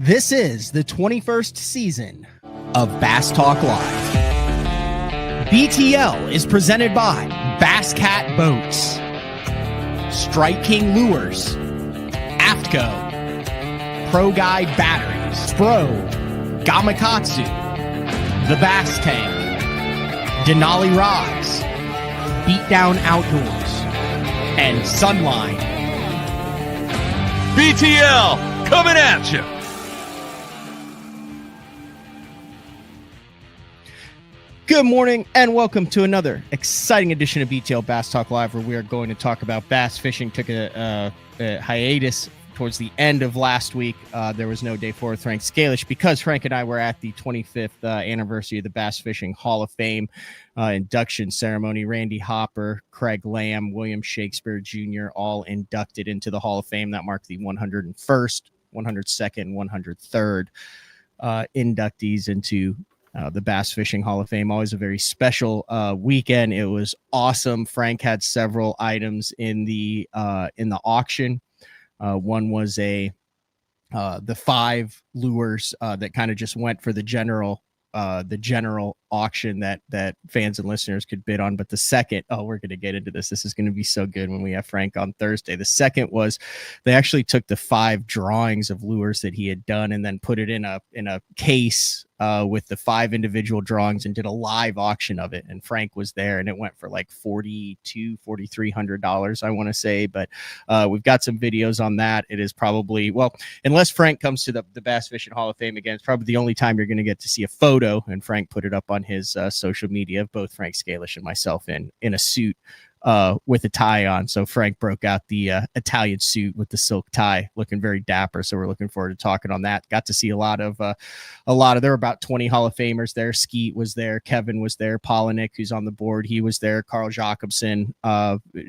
This is the 21st season of Bass Talk Live. BTL is presented by Bass Cat Boats, Strike King Lures, Aftco, Pro Guide Batteries, Spro, Gamakatsu, The Bass Tank, Denali Rods, Beatdown Outdoors, and Sunline. BTL coming at you. Good morning and welcome to another exciting edition of BTL Bass Talk Live, where we are going to talk about bass fishing. Took a hiatus towards the end of last week. There was no day 4 with Frank Scalish because Frank and I were at the 25th anniversary of the Bass Fishing Hall of Fame induction ceremony. Randy Hopper, Craig Lamb, William Shakespeare Jr. all inducted into the Hall of Fame. That marked the 101st, 102nd, 103rd inductees into the Bass Fishing Hall of Fame. Always a very special weekend. It was awesome. Frank had several items in the auction. One was the 5 lures that kind of just went for the general auction that fans and listeners could bid on. But the second, we're going to get into this. This is going to be so good when we have Frank on Thursday. The second was they actually took the 5 drawings of lures that he had done and then put it in a case with the 5 individual drawings and did a live auction of it. And Frank was there, and it went for like $4,300, I want to say. But we've got some videos on that. It is probably, well, unless Frank comes to the Bass Fishing Hall of Fame again, it's probably the only time you're going to get to see a photo. And Frank put it up on his social media of both Frank Scalish and myself in a suit with a tie on. So Frank broke out the Italian suit with the silk tie, looking very dapper. So we're looking forward to talking on that. Got to see a lot of there were about 20 Hall of Famers there. Skeet was there, Kevin was there, Polinick, who's on the board, he was there. Carl Jacobson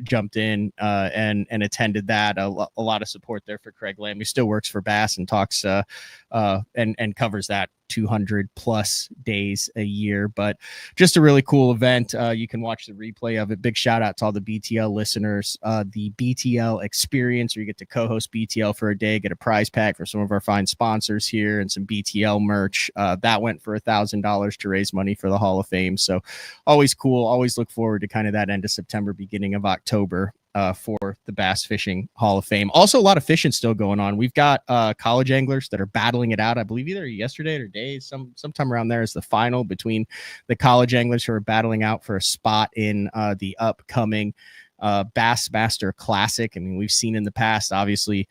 jumped in and attended that. A lot of support there for Craig Lamb, who still works for Bass and talks and covers that 200 plus days a year. But just a really cool event. You can watch the replay of it. Big shout out to all the BTL listeners. The BTL experience, where you get to co-host BTL for a day, get a prize pack from some of our fine sponsors here and some BTL merch. That went for $1,000 to raise money for the Hall of Fame. So always cool. Always look forward to kind of that end of September, beginning of October for the Bass Fishing Hall of Fame. Also, a lot of fishing still going on. We've got college anglers that are battling it out. I believe either yesterday or today, sometime around there is the final between the college anglers who are battling out for a spot in the upcoming Bassmaster Classic. I mean, we've seen in the past, obviously,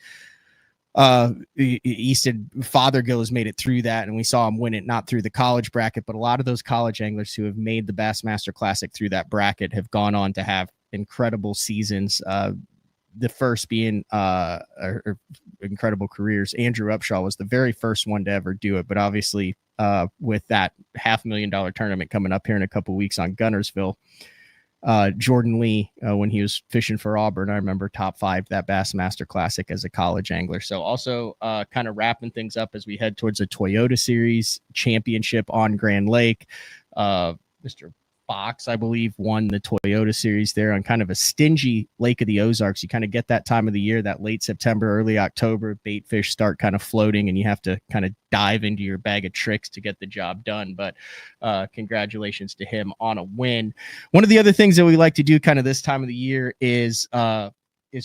Easton Fothergill has made it through that, and we saw him win it, not through the college bracket, but a lot of those college anglers who have made the Bassmaster Classic through that bracket have gone on to have incredible seasons. The first being or incredible careers. Andrew Upshaw was the very first one to ever do it, but obviously with that $500,000 tournament coming up here in a couple weeks on Gunnersville, Jordan Lee, when he was fishing for Auburn, I remember top 5 that Bassmaster Classic as a college angler. So also kind of wrapping things up as we head towards a Toyota Series championship on Grand Lake. Mr. Fox, I believe, won the Toyota Series there on kind of a stingy Lake of the Ozarks. You kind of get that time of the year, that late September, early October, bait fish start kind of floating, and you have to kind of dive into your bag of tricks to get the job done. But congratulations to him on a win. One of the other things that we like to do kind of this time of the year is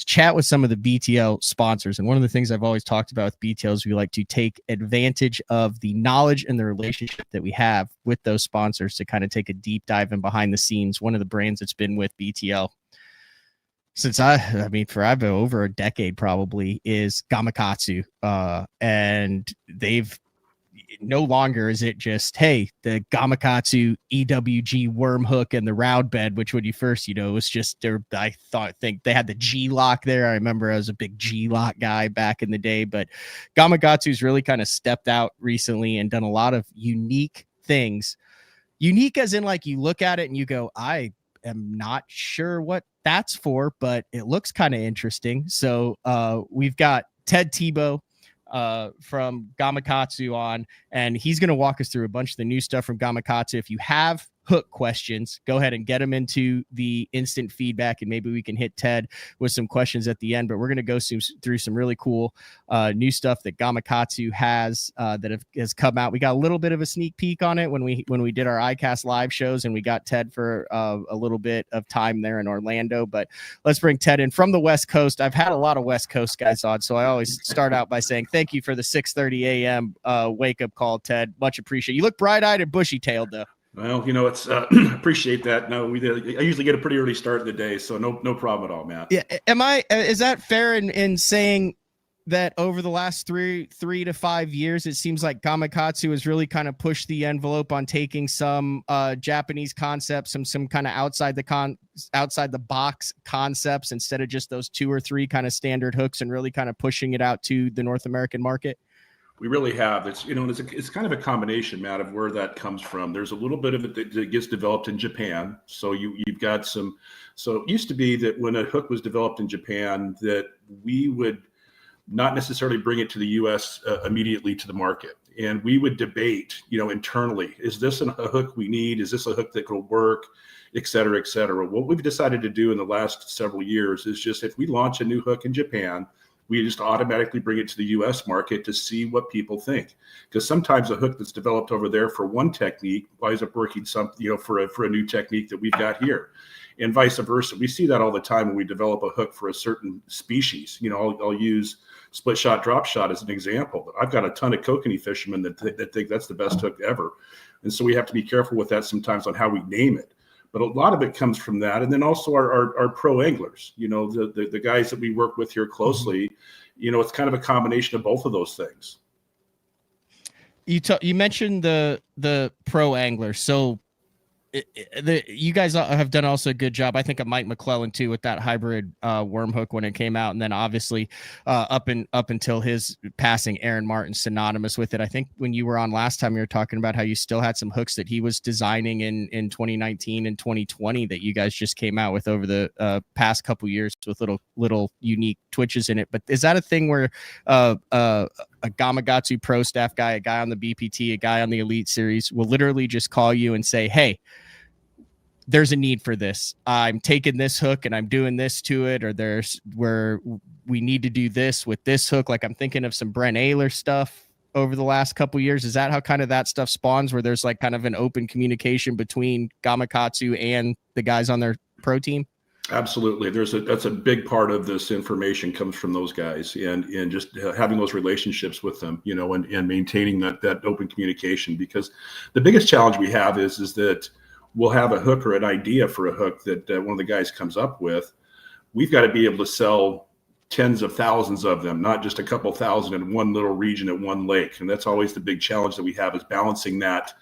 chat with some of the BTL sponsors. And one of the things I've always talked about with BTL is we like to take advantage of the knowledge and the relationship that we have with those sponsors to kind of take a deep dive in behind the scenes. One of the brands that's been with BTL since for over a decade probably is Gamakatsu. And they've no longer is it just, hey, the Gamakatsu EWG worm hook and the round bed, which when you first, it was just there. I think they had the G lock there. I remember I was a big G lock guy back in the day, but Gamakatsu's really kind of stepped out recently and done a lot of unique things. Unique as in, like, you look at it and you go, I am not sure what that's for, but it looks kind of interesting. So we've got Ted Thibault from Gamakatsu on, and he's going to walk us through a bunch of the new stuff from Gamakatsu. If you have hook questions, go ahead and get them into the instant feedback, and maybe we can hit Ted with some questions at the end. But we're going to go through some really cool new stuff that Gamakatsu has that has come out. We got a little bit of a sneak peek on it when we did our iCast live shows, and we got Ted for a little bit of time there in Orlando. But let's bring Ted in from the West Coast. I've had a lot of West Coast guys on, so I always start out by saying thank you for the 6:30 a.m. Wake up call, Ted. Much appreciated. You look bright-eyed and bushy-tailed though. Well, it's appreciate that. No, I usually get a pretty early start in the day, so no problem at all, Matt. Yeah, is that fair in saying that over the last three to 5 years, it seems like Gamakatsu has really kind of pushed the envelope on taking some Japanese concepts, some kind of outside the box concepts instead of just those 2 or 3 kind of standard hooks, and really kind of pushing it out to the North American market? We really have. It's it's kind of a combination, Matt, of where that comes from. There's a little bit of it that gets developed in Japan. So you've got some. So it used to be that when a hook was developed in Japan, that we would not necessarily bring it to the U.S. Immediately to the market, and we would debate, internally, is this a hook we need? Is this a hook that will work? Et cetera, et cetera. What we've decided to do in the last several years is just, if we launch a new hook in Japan, we just automatically bring it to the U.S. market to see what people think. Because sometimes a hook that's developed over there for one technique winds up working for a new technique that we've got here, and vice versa. We see that all the time when we develop a hook for a certain species. I'll use split shot, drop shot as an example. I've got a ton of kokanee fishermen that think that's the best hook ever, and so we have to be careful with that sometimes on how we name it. But a lot of it comes from that. And then also our pro anglers, the guys that we work with here closely, it's kind of a combination of both of those things. You mentioned the pro angler. So you guys have done also a good job, I think, of Mike McClellan too, with that hybrid worm hook when it came out, and then obviously up until his passing, Aaron Martin synonymous with it. I think when you were on last time, you were talking about how you still had some hooks that he was designing in 2019 and 2020 that you guys just came out with over the past couple years with little unique twitches in it. But is that a thing where a Gamakatsu pro staff guy, a guy on the BPT, a guy on the Elite Series will literally just call you and say, hey, there's a need for this. I'm taking this hook and I'm doing this to it, or there's where we need to do this with this hook. Like, I'm thinking of some Brent Ehrler stuff over the last couple of years. Is that how kind of that stuff spawns, where there's like kind of an open communication between Gamakatsu and the guys on their pro team? Absolutely. That's a big part of this information comes from those guys, and just having those relationships with them, and maintaining that open communication. Because the biggest challenge we have is that we'll have a hook or an idea for a hook that one of the guys comes up with. We've got to be able to sell tens of thousands of them, not just a couple thousand in one little region at one lake. And that's always the big challenge that we have, is balancing that.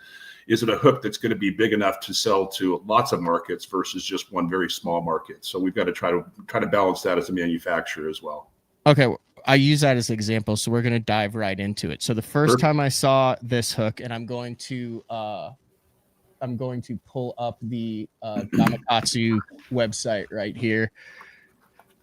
Is it a hook that's going to be big enough to sell to lots of markets versus just one very small market? So we've got to try to balance that as a manufacturer as well. Okay. I use that as an example, so we're going to dive right into it. So the first time I saw this hook, and I'm going to pull up the Gamakatsu website right here.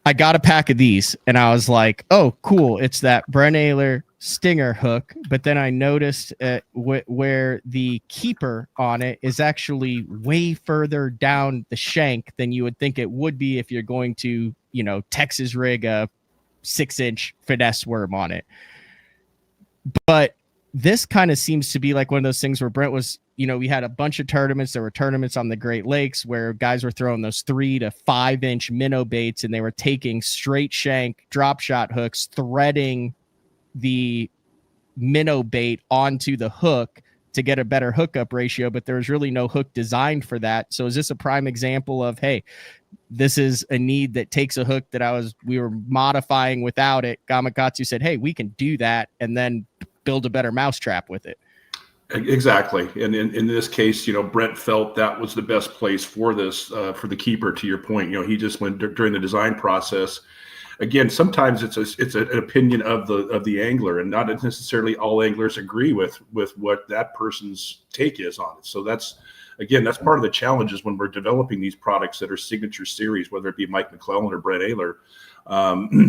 I got a pack of these, and I was like, oh, cool. It's that Brent Ehrler Stinger hook. But then I noticed where the keeper on it is actually way further down the shank than you would think it would be if you're going to, Texas rig a 6-inch finesse worm on it. But this kind of seems to be like one of those things where Brent was, we had a bunch of tournaments. There were tournaments on the Great Lakes where guys were throwing those 3 to 5-inch minnow baits, and they were taking straight shank drop shot hooks, threading the minnow bait onto the hook to get a better hookup ratio, but there was really no hook designed for that. So is this a prime example of, hey, this is a need that takes a hook that we were modifying without it? Gamakatsu said, hey, we can do that, and then build a better mousetrap with it. Exactly. And in this case, Brent felt that was the best place for this, for the keeper, to your point. He just went during the design process. Again, sometimes it's an opinion of the angler, and not necessarily all anglers agree with what that person's take is on it. So that's part of the challenges when we're developing these products that are signature series, whether it be Mike McClellan or Brent Ehrler,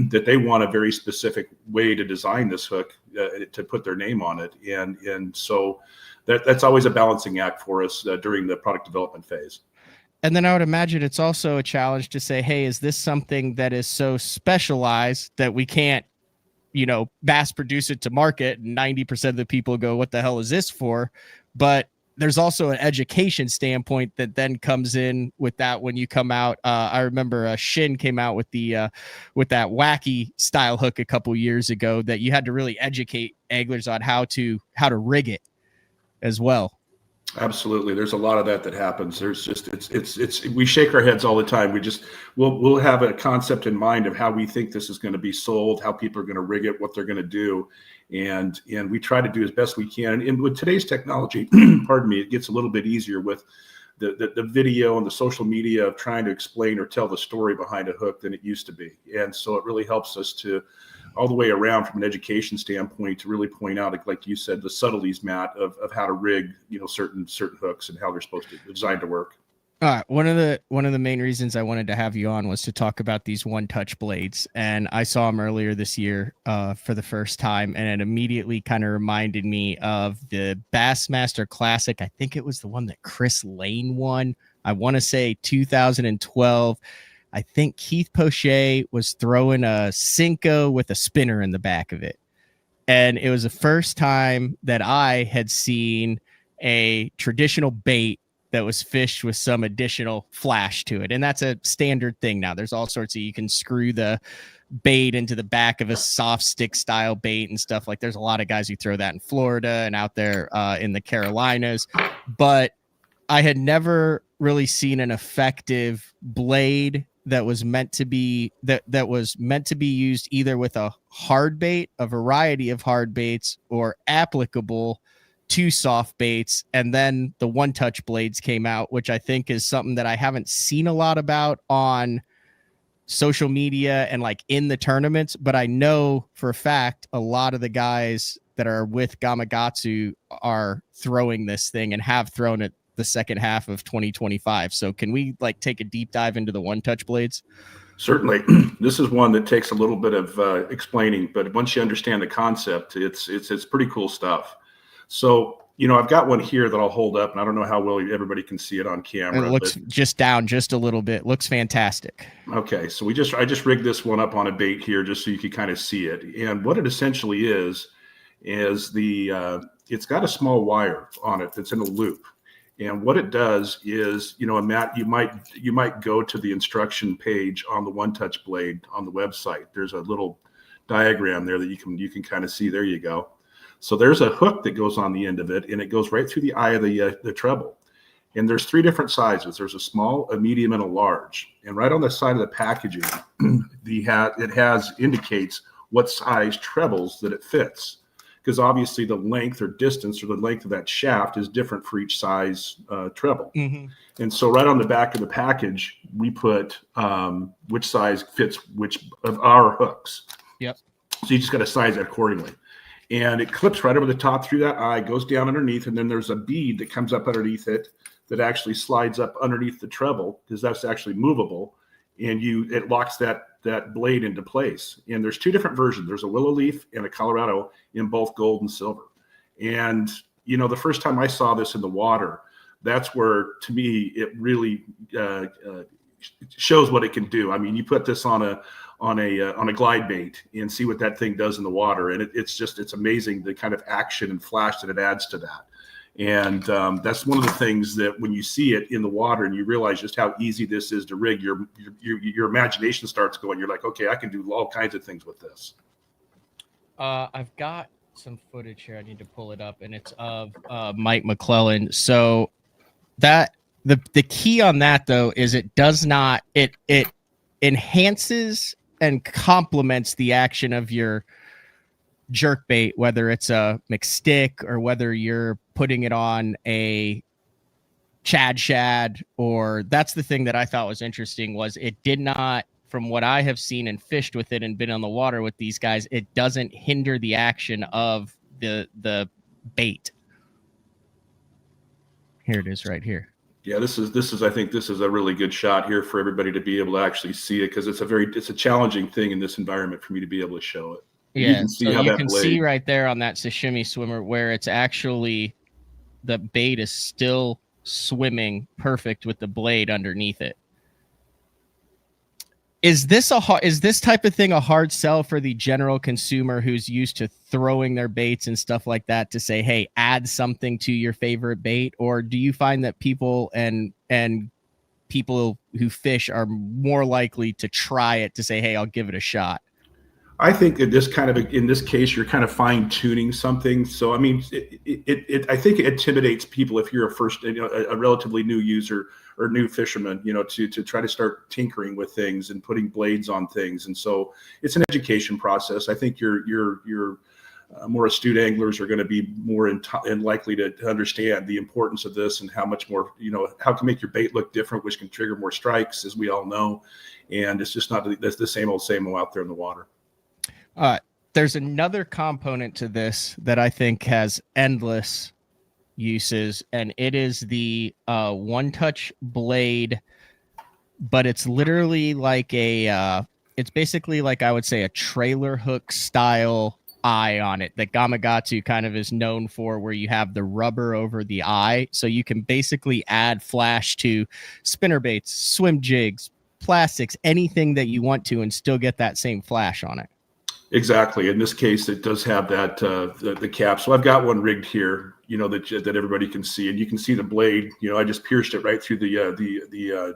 that they want a very specific way to design this hook to put their name on it. And so that's always a balancing act for us during the product development phase. And then I would imagine it's also a challenge to say, hey, is this something that is so specialized that we can't, mass produce it to market? And 90% of the people go, what the hell is this for? But there's also an education standpoint that then comes in with that when you come out. I remember Shin came out with with that wacky style hook a couple years ago that you had to really educate anglers on how to rig it as well. Absolutely. There's a lot of that happens. There's just, it's, we shake our heads all the time. We'll have a concept in mind of how we think this is going to be sold, how people are going to rig it, what they're going to do. And we try to do as best we can. And with today's technology, pardon me, it gets a little bit easier with the video and the social media of trying to explain or tell the story behind a hook than it used to be. And so it really helps us to, all the way around from an education standpoint, to really point out, like you said, the subtleties, Matt, of how to rig, certain hooks and how they're supposed to designed to work. All right. One of the main reasons I wanted to have you on was to talk about these one-touch blades, and I saw them earlier this year for the first time, and it immediately kind of reminded me of the Bassmaster Classic. I think it was the one that Chris Lane won. I want to say 2012. I think Keith Poche was throwing a Cinco with a spinner in the back of it. And it was the first time that I had seen a traditional bait that was fished with some additional flash to it. And that's a standard thing now. There's all sorts of, you can screw the bait into the back of a soft stick style bait and stuff. Like, there's a lot of guys who throw that in Florida and out there in the Carolinas. But I had never really seen an effective blade that was meant to be used either with a hard bait, a variety of hard baits, or applicable to soft baits. And then the one-touch blades came out, which I think is something that I haven't seen a lot about on social media and like in the tournaments, but I know for a fact a lot of the guys that are with Gamakatsu are throwing this thing and have thrown it the second half of 2025. So can we take a deep dive into the one-touch blades? Certainly. This is one that takes a little bit of explaining, but once you understand the concept, it's pretty cool stuff. So, I've got one here that I'll hold up, and I don't know how well everybody can see it on camera. It looks just down just a little bit. Looks fantastic. Okay. So I just rigged this one up on a bait here just so you can kind of see it. And what it essentially is it's got a small wire on it that's in a loop. And what it does is, and Matt, you might go to the instruction page on the one-touch blade on the website. There's a little diagram there that you can kind of see. There you go. So there's a hook that goes on the end of it, and it goes right through the eye of the treble. And there's three different sizes. There's a small, a medium, and a large. And right on the side of the packaging, it indicates what size trebles that it fits. Because obviously the length or distance or the length of that shaft is different for each size treble. Mm-hmm. And so right on the back of the package, we put which size fits which of our hooks. Yep. So you just got to size it accordingly. And it clips right over the top through that eye, goes down underneath, and then there's a bead that comes up underneath it that actually slides up underneath the treble, because that's actually movable, and it locks that blade into place. And there's two different versions. There's a willow leaf and a Colorado in both gold and silver. And the first time I saw this in the water, that's where, to me, it really shows what it can do. I mean, you put this on a glide bait and see what that thing does in the water, and it's amazing the kind of action and flash that it adds to that. And that's one of the things that when you see it in the water and you realize just how easy this is to rig, your imagination starts going. You're like, okay, I can do all kinds of things with this. I've got some footage here. I need to pull it up, and it's of Mike McClellan. So that the key on that though is it does not it enhances and complements the action of your jerk bait, whether it's a McStick or whether you're putting it on a Chad Shad. Or that's the thing that I thought was interesting, was it did not, from what I have seen and fished with it and been on the water with these guys, it doesn't hinder the action of the bait. Here it is right here. Yeah, this is I think this is a really good shot here for everybody to be able to actually see it, because it's a challenging thing in this environment for me to be able to show it. Yeah, you can see right there on that sashimi swimmer where it's actually the bait is still swimming perfect with the blade underneath it. Is this type of thing a hard sell for the general consumer who's used to throwing their baits and stuff like that to say, hey, add something to your favorite bait? Or do you find that people and people who fish are more likely to try it to say, hey, I'll give it a shot? I think in this case, you're kind of fine tuning something. So, I mean, I think it intimidates people if you're a relatively new user or new fisherman, to try to start tinkering with things and putting blades on things. And so it's an education process. I think your more astute anglers are going to be more and likely to understand the importance of this and how much more, how to make your bait look different, which can trigger more strikes, as we all know. And it's just not the same old out there in the water. There's another component to this that I think has endless uses, and it is the one-touch blade, but it's literally like it's basically like, I would say, a trailer hook style eye on it that Gamakatsu kind of is known for, where you have the rubber over the eye, so you can basically add flash to spinner baits, swim jigs, plastics, anything that you want to, and still get that same flash on it. Exactly. In this case, it does have that the cap. So I've got one rigged here, that everybody can see, and you can see the blade. I just pierced it right through the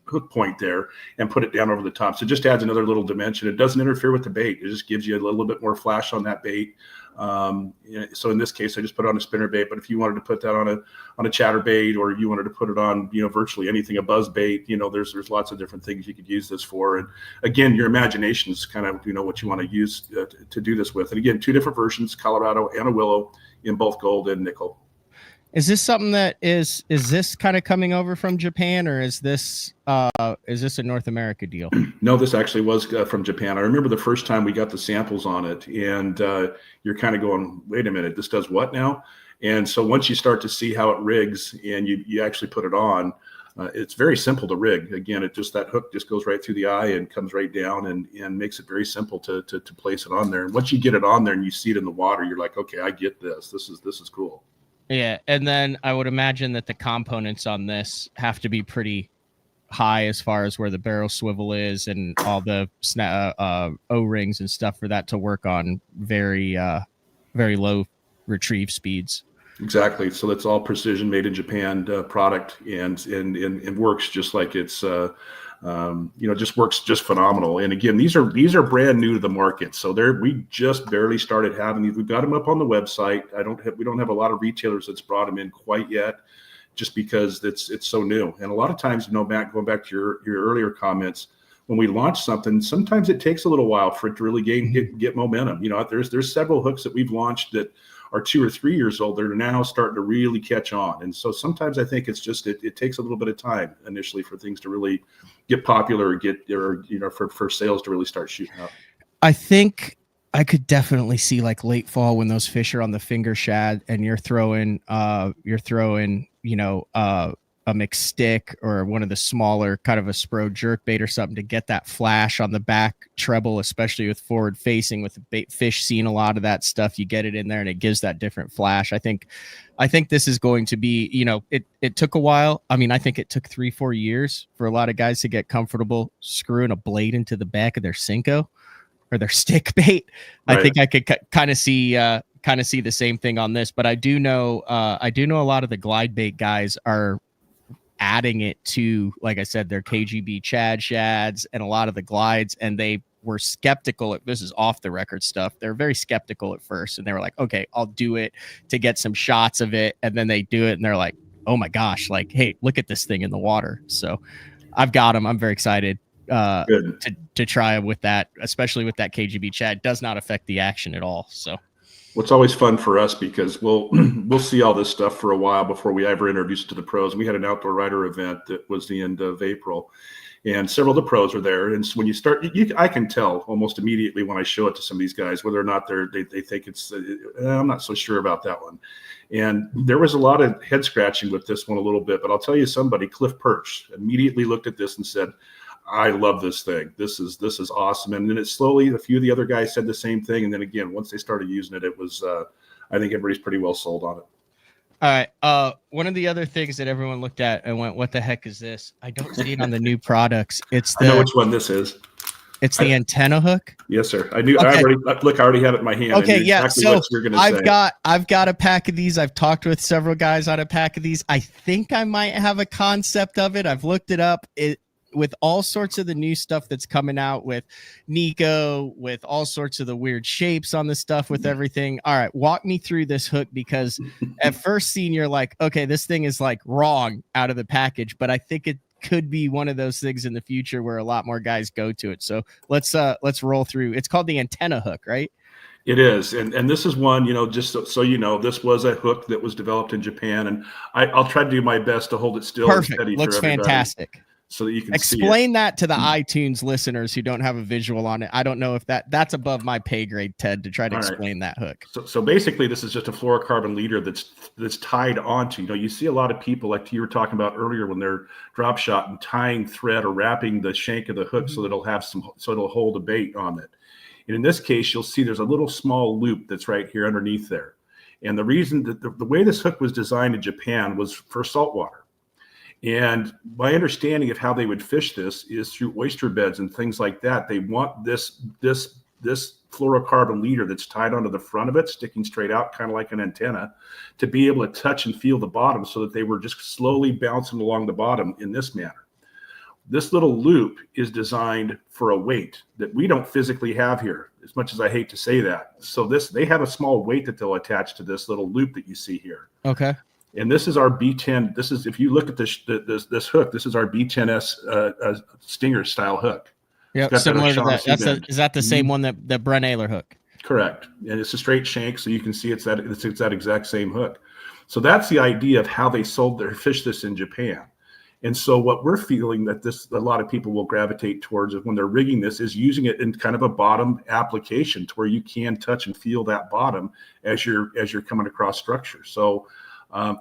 hook point there and put it down over the top. So it just adds another little dimension. It doesn't interfere with the bait. It just gives you a little bit more flash on that bait. So in this case, I just put it on a spinner bait. But if you wanted to put that on a chatterbait, or you wanted to put it on, virtually anything, a buzz bait, there's lots of different things you could use this for. And again, your imagination is kind of, what you want to use to do this with. And again, two different versions, Colorado and a willow, in both gold and nickel. Is this something that is this kind of coming over from Japan, or is this a North America deal? No, this actually was from Japan. I remember the first time we got the samples on it, and you're kind of going, wait a minute, this does what now? And so once you start to see how it rigs and you actually put it on, it's very simple to rig. Again, that hook just goes right through the eye and comes right down and makes it very simple to place it on there. And once you get it on there and you see it in the water, you're like, okay, I get this. This is cool. Yeah, and then I would imagine that the components on this have to be pretty high as far as where the barrel swivel is and all the O-rings and stuff for that to work on very low retrieve speeds. Exactly. So that's all precision, made in Japan product, and works just like it's just works just phenomenal. And again, these are brand new to the market, so we just barely started having these. We've got them up on the website. We don't have a lot of retailers that's brought them in quite yet, just because it's so new. And a lot of times, Matt, going back to your earlier comments, when we launch something, sometimes it takes a little while for it to really get momentum. There's several hooks that we've launched that are 2 or 3 years old. They're now starting to really catch on. And so sometimes I think it's just, it takes a little bit of time initially for things to really get popular or for sales to really start shooting up. I think I could definitely see like late fall when those fish are on the finger shad and you're throwing a mixed stick or one of the smaller kind of a spro jerk bait or something to get that flash on the back treble, especially with forward facing, with the bait fish seeing a lot of that stuff. You get it in there and it gives that different flash. I think this is going to be, it took a while. I mean, I think it took 3-4 years for a lot of guys to get comfortable screwing a blade into the back of their Cinco or their stick bait. Right. I think I could kind of see the same thing on this, but I do know a lot of the glide bait guys are adding it to, like I said, their KGB Chad shads and a lot of the glides, and they were skeptical. This is off the record stuff. They're very skeptical at first, and they were like, okay, I'll do it to get some shots of it. And then they do it and they're like, oh my gosh, like, hey, look at this thing in the water. So I've got them. I'm very excited to try with that, especially with that KGB Chad. It does not affect the action at all. So well, it's always fun for us because we'll see all this stuff for a while before we ever introduce it to the pros. We had an outdoor rider event that was the end of April, and several of the pros were there. And so when you start, I can tell almost immediately when I show it to some of these guys whether or not they think it's. I'm not so sure about that one. And there was a lot of head scratching with this one a little bit. But I'll tell you, somebody, Cliff Perch, immediately looked at this and said, I love this thing. This is awesome. And then it slowly, a few of the other guys said the same thing. And then again, once they started using it, it was, I think everybody's pretty well sold on it. All right. One of the other things that everyone looked at and went, "What the heck is this?" I don't see it on the new products. I know which one this is. It's the antenna hook. Yes, sir. I knew. Okay. I already have it in my hand. Okay, I knew yeah. exactly So what you're going to say. I've got a pack of these. I've talked with several guys on a pack of these. I think I might have a concept of it. I've looked it up. With all sorts of the new stuff that's coming out with Nico, with all sorts of the weird shapes on the stuff, with everything. All right, walk me through this hook, because at first scene you're like, okay, this thing is like wrong out of the package, but I think it could be one of those things in the future where a lot more guys go to it. So let's roll through. It's called the antenna hook, right? It is, and this is one, just so you know, this was a hook that was developed in Japan, and I'll try to do my best to hold it still. Perfect. And steady Looks for everybody, fantastic. so that you can explain that to the iTunes listeners who don't have a visual on it. I don't know if that's above my pay grade, Ted, to try to explain that hook. So basically, this is just a fluorocarbon leader that's tied onto. You see a lot of people, like you were talking about earlier, when they're drop shot and tying thread or wrapping the shank of the hook so that it'll hold a bait on it. And in this case, you'll see there's a little small loop that's right here underneath there. And the reason that the way this hook was designed in Japan was for saltwater. And my understanding of how they would fish this is through oyster beds and things like that. They want this fluorocarbon leader that's tied onto the front of it, sticking straight out, kind of like an antenna, to be able to touch and feel the bottom, so that they were just slowly bouncing along the bottom in this manner. This little loop is designed for a weight that we don't physically have here, as much as I hate to say that. So they have a small weight that they'll attach to this little loop that you see here. Okay. And this is our B10. This is, if you look at this hook, this is our B10S stinger style hook. Yeah, similar to that. Is that the same one that Brent Ayler hook? Correct. And it's a straight shank, so you can see it's that exact same hook. So that's the idea of how they fished this in Japan. And so what we're feeling that a lot of people will gravitate towards when they're rigging this is using it in kind of a bottom application, to where you can touch and feel that bottom as you're coming across structure. So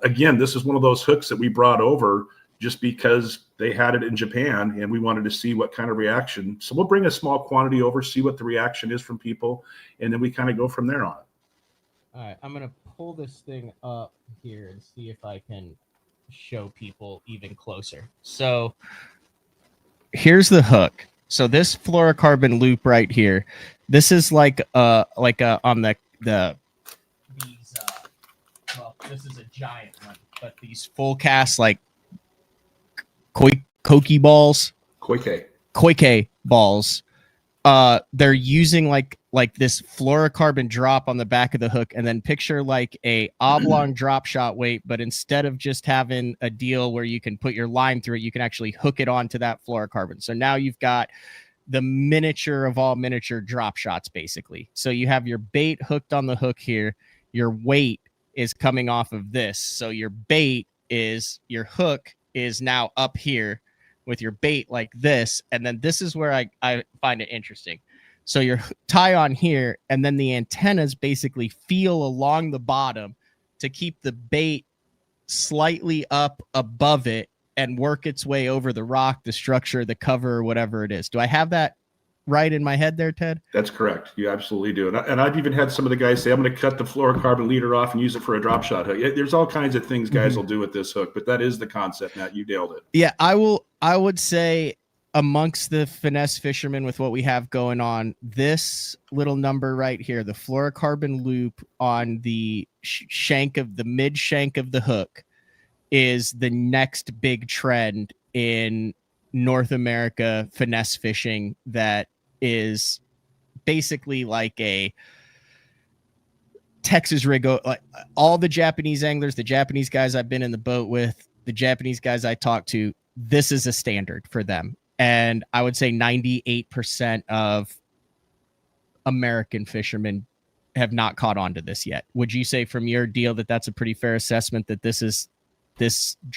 again, this is one of those hooks that we brought over just because they had it in Japan and we wanted to see what kind of reaction. So we'll bring a small quantity over, see what the reaction is from people, and then we kind of go from there on it. All right, I'm going to pull this thing up here and see if I can show people even closer. So here's the hook. So this fluorocarbon loop right here, this is like on this is a giant one, but these full cast like koike balls, koike balls, they're using like this fluorocarbon drop on the back of the hook, and then picture like a oblong drop shot weight, but instead of just having a deal where you can put your line through it, you can actually hook it onto that fluorocarbon. So now you've got the miniature of all miniature drop shots, basically. So you have your bait hooked on the hook here, your weight is coming off of this. So your hook is now up here with your bait like this. And then this is where I find it interesting. So your tie on here, and then the antennas basically feel along the bottom to keep the bait slightly up above it and work its way over the rock, the structure, the cover, or whatever it is. Do I have that right in my head there, Ted? That's correct. You absolutely do. And I've even had some of the guys say, I'm going to cut the fluorocarbon leader off and use it for a drop shot hook. There's all kinds of things guys will do with this hook, but that is the concept, Matt. You nailed it. Yeah, I would say amongst the finesse fishermen, with what we have going on, this little number right here, the fluorocarbon loop on the shank of the mid shank of the hook, is the next big trend in North America finesse fishing. That is basically like a Texas rig. Like all the Japanese anglers, the Japanese guys I've been in the boat with, the Japanese guys I talk to, this is a standard for them. And I would say 98% of American fishermen have not caught on to this yet. Would you say from your deal that that's a pretty fair assessment, that this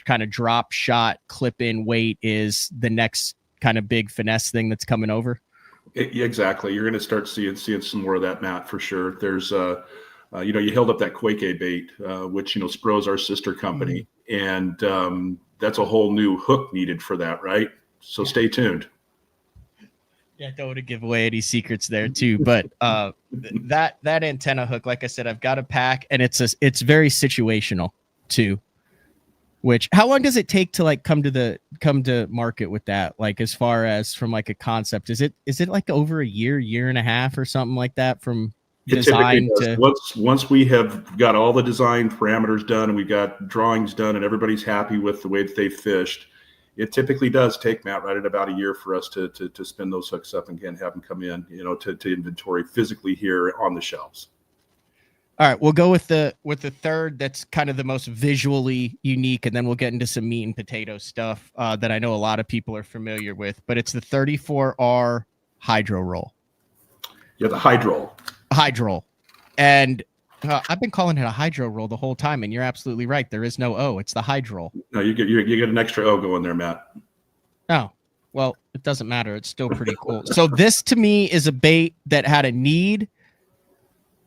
kind of drop shot clip in weight is the next kind of big finesse thing that's coming over? Exactly. You're going to start seeing some more of that, Matt, for sure. There's you held up that Koike bait, which, Spro's our sister company, and that's a whole new hook needed for that, right? So stay tuned. Yeah, don't want to give away any secrets there too, but that antenna hook, like I said, I've got a pack, and it's very situational too. Which, how long does it take to like come to market with that? Like, as far as from like a concept, is it like over a year and a half or something like that from design to once we have got all the design parameters done and we got drawings done and everybody's happy with the way that they fished, it typically does take, Matt, right at about a year for us to spin those hooks up and again have them come in, to inventory physically here on the shelves. All right, we'll go with the third that's kind of the most visually unique, and then we'll get into some meat and potato stuff that I know a lot of people are familiar with. But it's the 34R Hydroll. Yeah, the Hydroll. And I've been calling it a Hydroll the whole time, and you're absolutely right. There is no O. It's the Hydroll. No, you get an extra O going there, Matt. Oh, well, it doesn't matter. It's still pretty cool. So this to me is a bait that had a need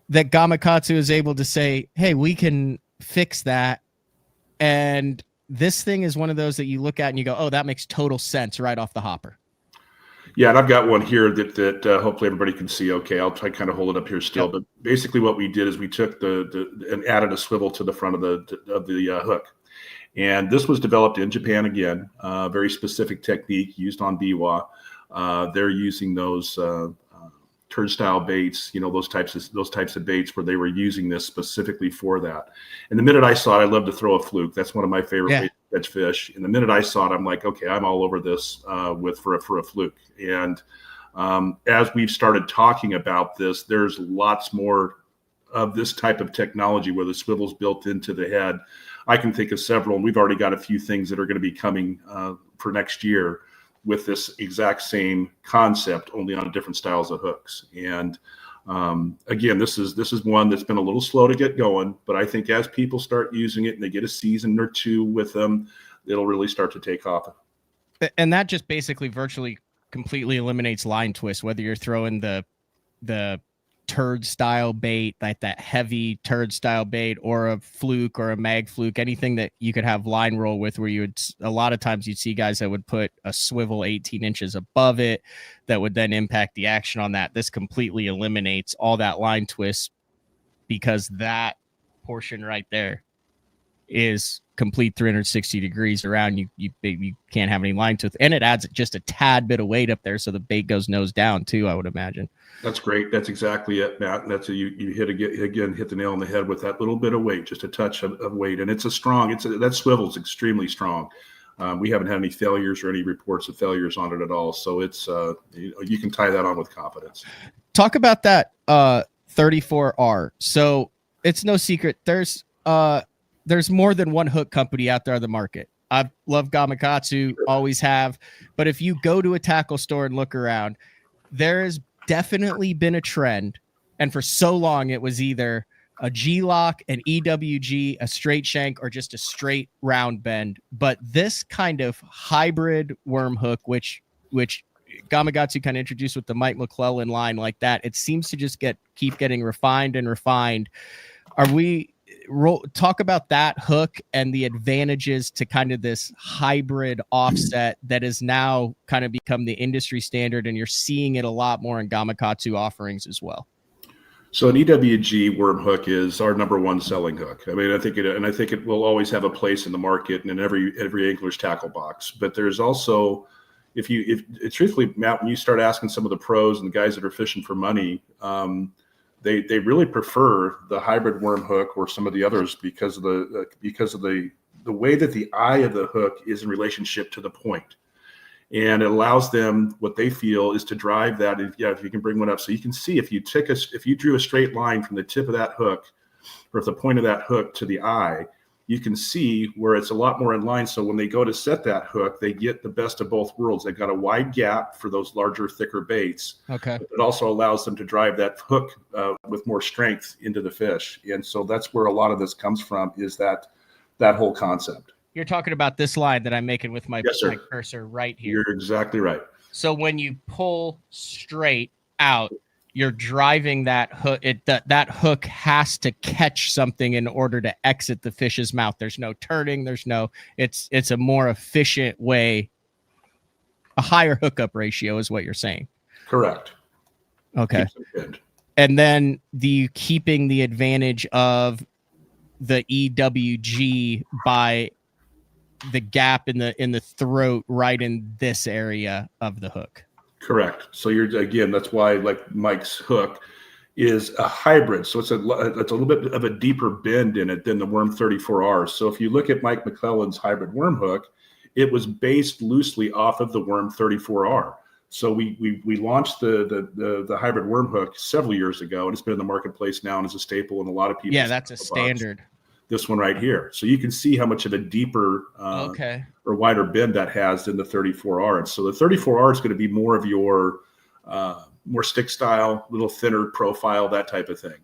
that Gamakatsu is able to say, hey, we can fix that. And this thing is one of those that you look at and you go, oh, that makes total sense right off the hopper. Yeah, and I've got one here that hopefully everybody can see. Okay, I'll try kind of hold it up here still. Yep. But basically what we did is we took and added a swivel to the front of the hook. And this was developed in Japan again, very specific technique used on biwa. They're using those turnstile baits, those types of baits where they were using this specifically for that. And the minute I saw it, I love to throw a fluke. That's one of my favorite ways to catch fish. And the minute I saw it, I'm like, okay, I'm all over this for a fluke. And as we've started talking about this, there's lots more of this type of technology where the swivel's built into the head. I can think of several, and we've already got a few things that are going to be coming for next year with this exact same concept, only on different styles of hooks. And again, this is one that's been a little slow to get going, but I think as people start using it and they get a season or two with them, it'll really start to take off. And that just basically virtually completely eliminates line twist, whether you're throwing the turd style bait, like that heavy turd style bait, or a fluke or a mag fluke, anything that you could have line roll with, where you would, a lot of times you'd see guys that would put a swivel 18 inches above it that would then impact the action on that. This completely eliminates all that line twist, because that portion right there is complete 360 degrees around. You can't have any line twist, and it adds just a tad bit of weight up there, so the bait goes nose down too, I would imagine. That's great. That's exactly it, Matt. That's you hit the nail on the head with that little bit of weight, just a touch of weight, and that swivel is extremely strong. We haven't had any failures or any reports of failures on it at all, so it's you can tie that on with confidence. Talk about that 34R. So it's no secret there's more than one hook company out there on the market. I love Gamakatsu, always have, but if you go to a tackle store and look around, there has definitely been a trend, and for so long it was either a G-lock, an EWG, a straight shank, or just a straight round bend. But this kind of hybrid worm hook, which Gamakatsu kind of introduced with the Mike McClellan line like that, it seems to just keep getting refined and refined. Talk about that hook and the advantages to kind of this hybrid offset that has now kind of become the industry standard, and you're seeing it a lot more in Gamakatsu offerings as well. So an EWG worm hook is our number one selling hook. I mean, I think it will always have a place in the market and in every angler's tackle box. But there's also, if truthfully, Matt, when you start asking some of the pros and the guys that are fishing for money, they really prefer the hybrid worm hook or some of the others because of the way that the eye of the hook is in relationship to the point. And it allows them, what they feel is to drive that. If you can bring one up, so you can see if you drew a straight line from the tip of that hook, or the point of that hook to the eye, you can see where it's a lot more in line. So when they go to set that hook, they get the best of both worlds. They've got a wide gap for those larger, thicker baits. Okay. But it also allows them to drive that hook with more strength into the fish. And so that's where a lot of this comes from, is that whole concept. You're talking about this line that I'm making with my cursor right here. You're exactly right. So when you pull straight out, you're driving that hook. That hook has to catch something in order to exit the fish's mouth. There's no turning. It's a more efficient way. A higher hookup ratio is what you're saying. Correct. Okay. And then keeping the advantage of the EWG by the gap in the throat right in this area of the hook. Correct. So again, that's why like Mike's hook is a hybrid. So it's a little bit of a deeper bend in it than the Worm 34R. So if you look at Mike McClellan's hybrid worm hook, it was based loosely off of the Worm 34R. So we launched the hybrid worm hook several years ago, and it's been in the marketplace now and is a staple in a lot of people. Yeah, that's a standard. This one right here. So you can see how much of a deeper or wider bend that has than the 34R. And so the 34R is going to be more of your more stick style, little thinner profile, that type of thing.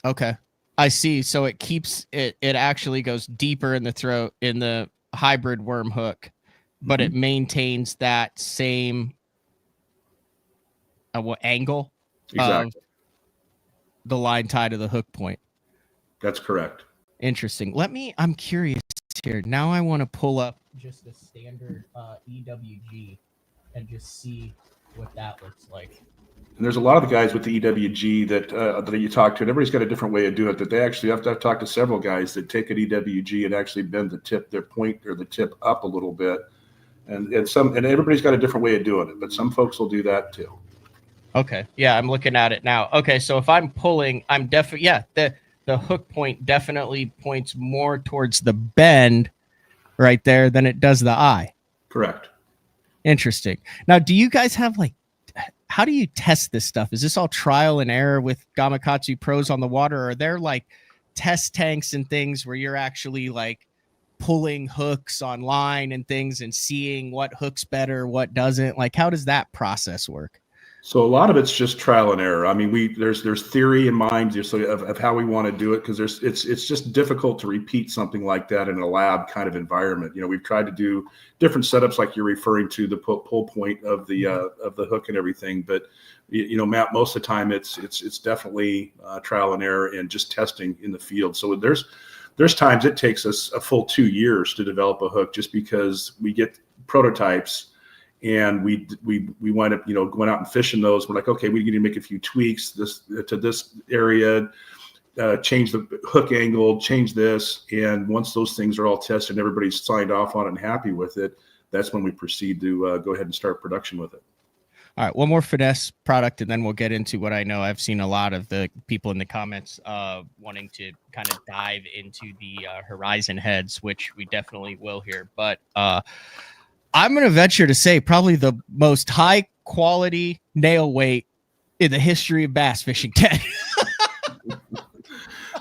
Okay, I see. So it keeps it actually goes deeper in the throat in the hybrid worm hook, but it maintains that same what angle exactly of the line tie to the hook point. That's correct. Interesting. I'm curious here. Now I want to pull up just the standard EWG and just see what that looks like. And there's a lot of the guys with the EWG that you talk to, and everybody's got a different way of doing it. That they actually I've talked to several guys that take an EWG and actually bend their point or the tip up a little bit, and everybody's got a different way of doing it. But some folks will do that too. Okay. Yeah, I'm looking at it now. Okay, so if I'm pulling, I'm definitely the hook point definitely points more towards the bend right there than it does the eye. Correct. Interesting. Now, do you guys have how do you test this stuff? Is this all trial and error with Gamakatsu pros on the water? Or are there like test tanks and things where you're actually like pulling hooks online and things and seeing what hooks better, what doesn't? Like, how does that process work? So a lot of it's just trial and error. I mean, there's theory in mind of how we want to do it, because it's just difficult to repeat something like that in a lab kind of environment. We've tried to do different setups like you're referring to, the pull point of the hook and everything. But Matt, most of the time it's definitely trial and error and just testing in the field. So there's times it takes us a full 2 years to develop a hook, just because we get prototypes. And we wind up, going out and fishing those. We're like, okay, we need to make a few tweaks to this area, change the hook angle, change this. And once those things are all tested and everybody's signed off on it and happy with it, that's when we proceed to go ahead and start production with it. All right, one more finesse product, and then we'll get into what I know. I've seen a lot of the people in the comments wanting to kind of dive into the Horizon heads, which we definitely will here. But I'm going to venture to say probably the most high quality nail weight in the history of bass fishing, Ted.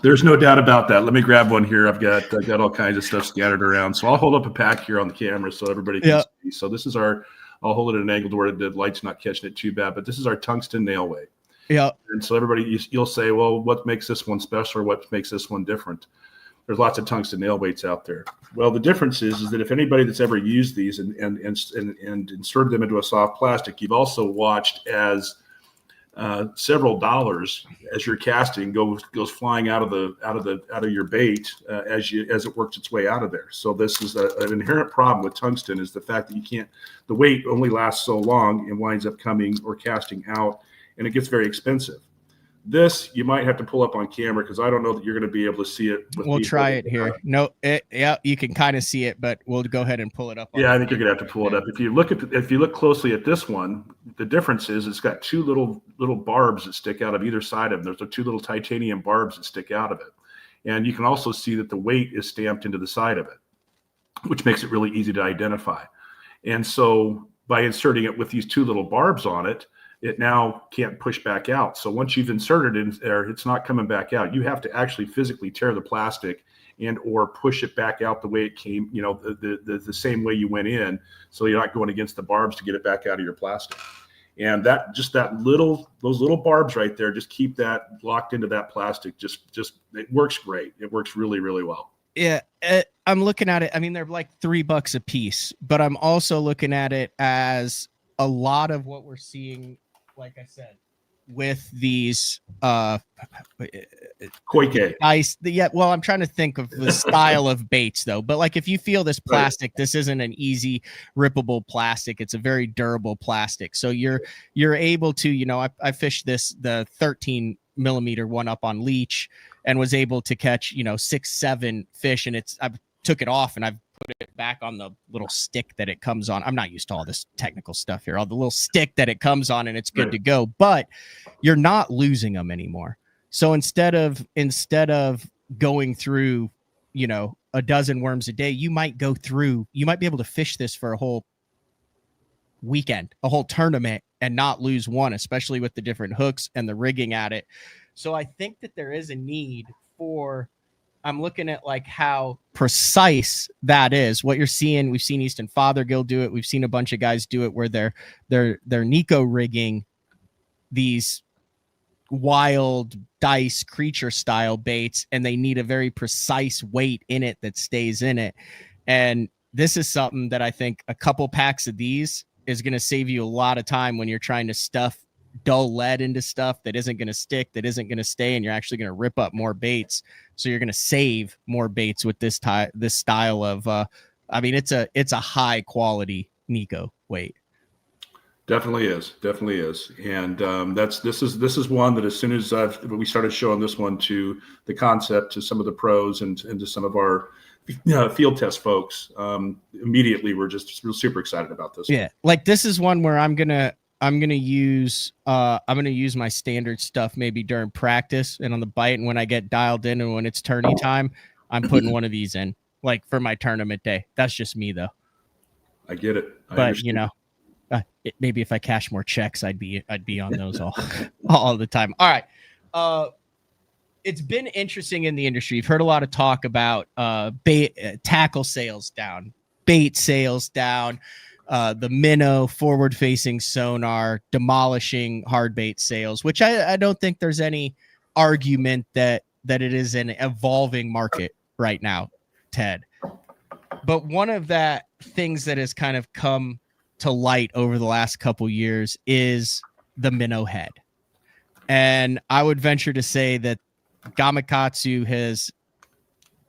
There's no doubt about that. Let me grab one here. I've got all kinds of stuff scattered around. So I'll hold up a pack here on the camera so everybody can see. So this is I'll hold it at an angle to where the light's not catching it too bad, but this is our tungsten nail weight. Yeah. And so everybody, you'll say, well, what makes this one special or what makes this one different? There's lots of tungsten nail weights out there. Well, the difference is that if anybody that's ever used these and inserted them into a soft plastic, you've also watched as several dollars as you're casting goes flying out of your bait as it works its way out of there. So this is an inherent problem with tungsten, is the fact that the weight only lasts so long and winds up coming or casting out, and it gets very expensive. This you might have to pull up on camera, because I don't know that you're going to be able to see it. We'll try it here. No, you can kind of see it, but we'll go ahead and pull it up. Yeah, I think you're going to have to pull it up. If you look closely at this one, the difference is it's got two little barbs that stick out of either side of it. There's the two little titanium barbs that stick out of it, and you can also see that the weight is stamped into the side of it, which makes it really easy to identify. And so by inserting it with these two little barbs on it, it now can't push back out. So once you've inserted it in there, it's not coming back out. You have to actually physically tear the plastic and or push it back out the way it came, the same way you went in, so you're not going against the barbs to get it back out of your plastic. And those little barbs right there, just keep that locked into that plastic. Just it works great. It works really, really well. Yeah, I'm looking at it. I mean, they're like $3 a piece, but I'm also looking at it as a lot of what we're seeing, like I said, with these Koike. I'm trying to think of the style of baits though, but like if you feel this plastic, right, this isn't an easy rippable plastic, it's a very durable plastic. So you're able to, I fished the 13 millimeter one up on leech and was able to catch, 6-7 fish. And I took it off and I've put it back on the little stick that it comes on. I'm not used to all this technical stuff here, all the little stick that it comes on, and it's good to go, but you're not losing them anymore. So instead of going through, a dozen worms a day, you might be able to fish this for a whole weekend, a whole tournament, and not lose one, especially with the different hooks and the rigging at it. So I think that there is a need for, I'm looking at like how precise that is. What you're seeing, we've seen Easton Fothergill do it. We've seen a bunch of guys do it where they're Nico rigging these wild dice creature style baits, and they need a very precise weight in it that stays in it. And this is something that I think a couple packs of these is going to save you a lot of time when you're trying to stuff dull lead into stuff that isn't going to stick, that isn't going to stay, and you're actually going to rip up more baits. So you're going to save more baits with this style of it's a high quality Nico weight. Definitely is. And this is one that as soon as we started showing this one to the concept to some of the pros and to some of our field test folks, immediately we're just super excited about this. Yeah, like this is one where I'm gonna use my standard stuff maybe during practice and on the bite, and when I get dialed in and when it's tourney time, I'm putting one of these in, like for my tournament day. That's just me though. I get it. But maybe if I cash more checks, I'd be on those all the time. All right. It's been interesting in the industry. You've heard a lot of talk about tackle sales down, bait sales down, the minnow forward-facing sonar demolishing hard bait sales, which I don't think there's any argument that it is an evolving market right now, Ted. But one of the things that has kind of come to light over the last couple years is the minnow head. And I would venture to say that Gamakatsu has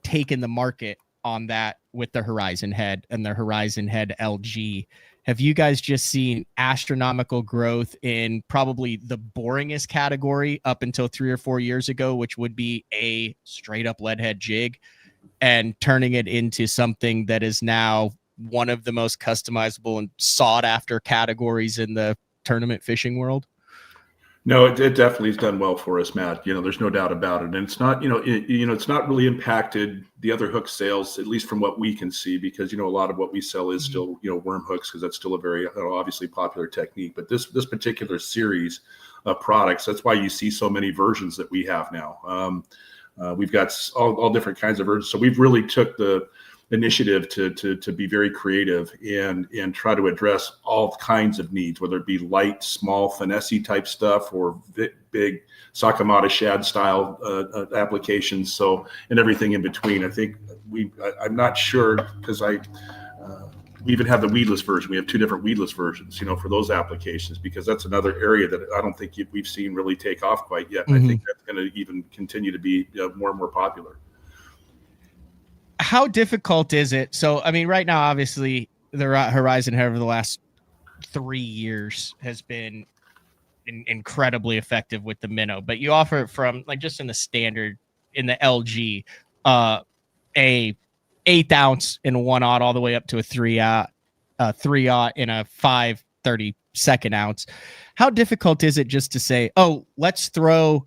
taken the market on that with the Horizon head and the Horizon head LG. Have you guys just seen astronomical growth in probably the boringest category up until 3 or 4 years ago, which would be a straight up lead head jig, and turning it into something that is now one of the most customizable and sought after categories in the tournament fishing world? No, it definitely has done well for us, Matt. There's no doubt about it. And it's not, it's not really impacted the other hook sales, at least from what we can see, because, a lot of what we sell is still, worm hooks, because that's still a very obviously popular technique. But this particular series of products, that's why you see so many versions that we have now. We've got all different kinds of versions. So we've really took the initiative to be very creative and try to address all kinds of needs, whether it be light, small, finesse type stuff, or big Sakamata shad style applications. So, and everything in between. I think I'm not sure, because we even have the weedless version. We have 2 different weedless versions, for those applications, because that's another area that I don't think we've seen really take off quite yet. And I think that's going to even continue to be more and more popular. How difficult is it? So, I mean, right now, obviously, the Horizon head over the last 3 years has been incredibly effective with the minnow, but you offer it from, like, just in the standard, in the LG, a 1/8 ounce in a 1/0 all the way up to a 3/0 in a 5/32 ounce. How difficult is it just to say, oh, let's do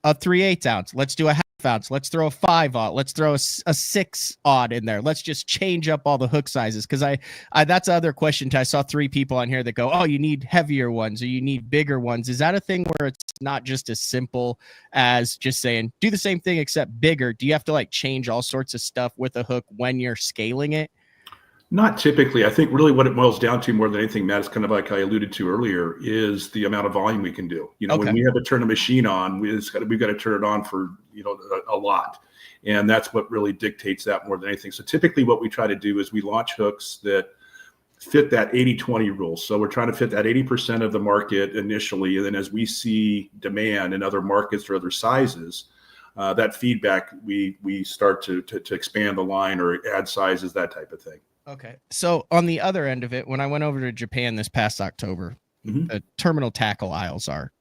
a 3/8 ounce, let's do a 1/2 ounce, let's throw a 5/0, let's throw a 6/0 in there, let's just change up all the hook sizes? Because I that's the other question. I saw 3 people on here that go, oh, you need heavier ones or you need bigger ones. Is that a thing where it's not just as simple as just saying do the same thing except bigger? Do you have to like change all sorts of stuff with a hook when you're scaling it? Not typically. I think really what it boils down to more than anything, Matt, is kind of like I alluded to earlier, is the amount of volume we can do. When we have to turn a machine on, we've got to turn it on for, a lot. And that's what really dictates that more than anything. So typically what we try to do is we launch hooks that fit that 80-20 rule. So we're trying to fit that 80% of the market initially. And then as we see demand in other markets or other sizes, that feedback, we start to expand the line or add sizes, that type of thing. Okay. So on the other end of it, when I went over to Japan this past October, the terminal tackle aisles are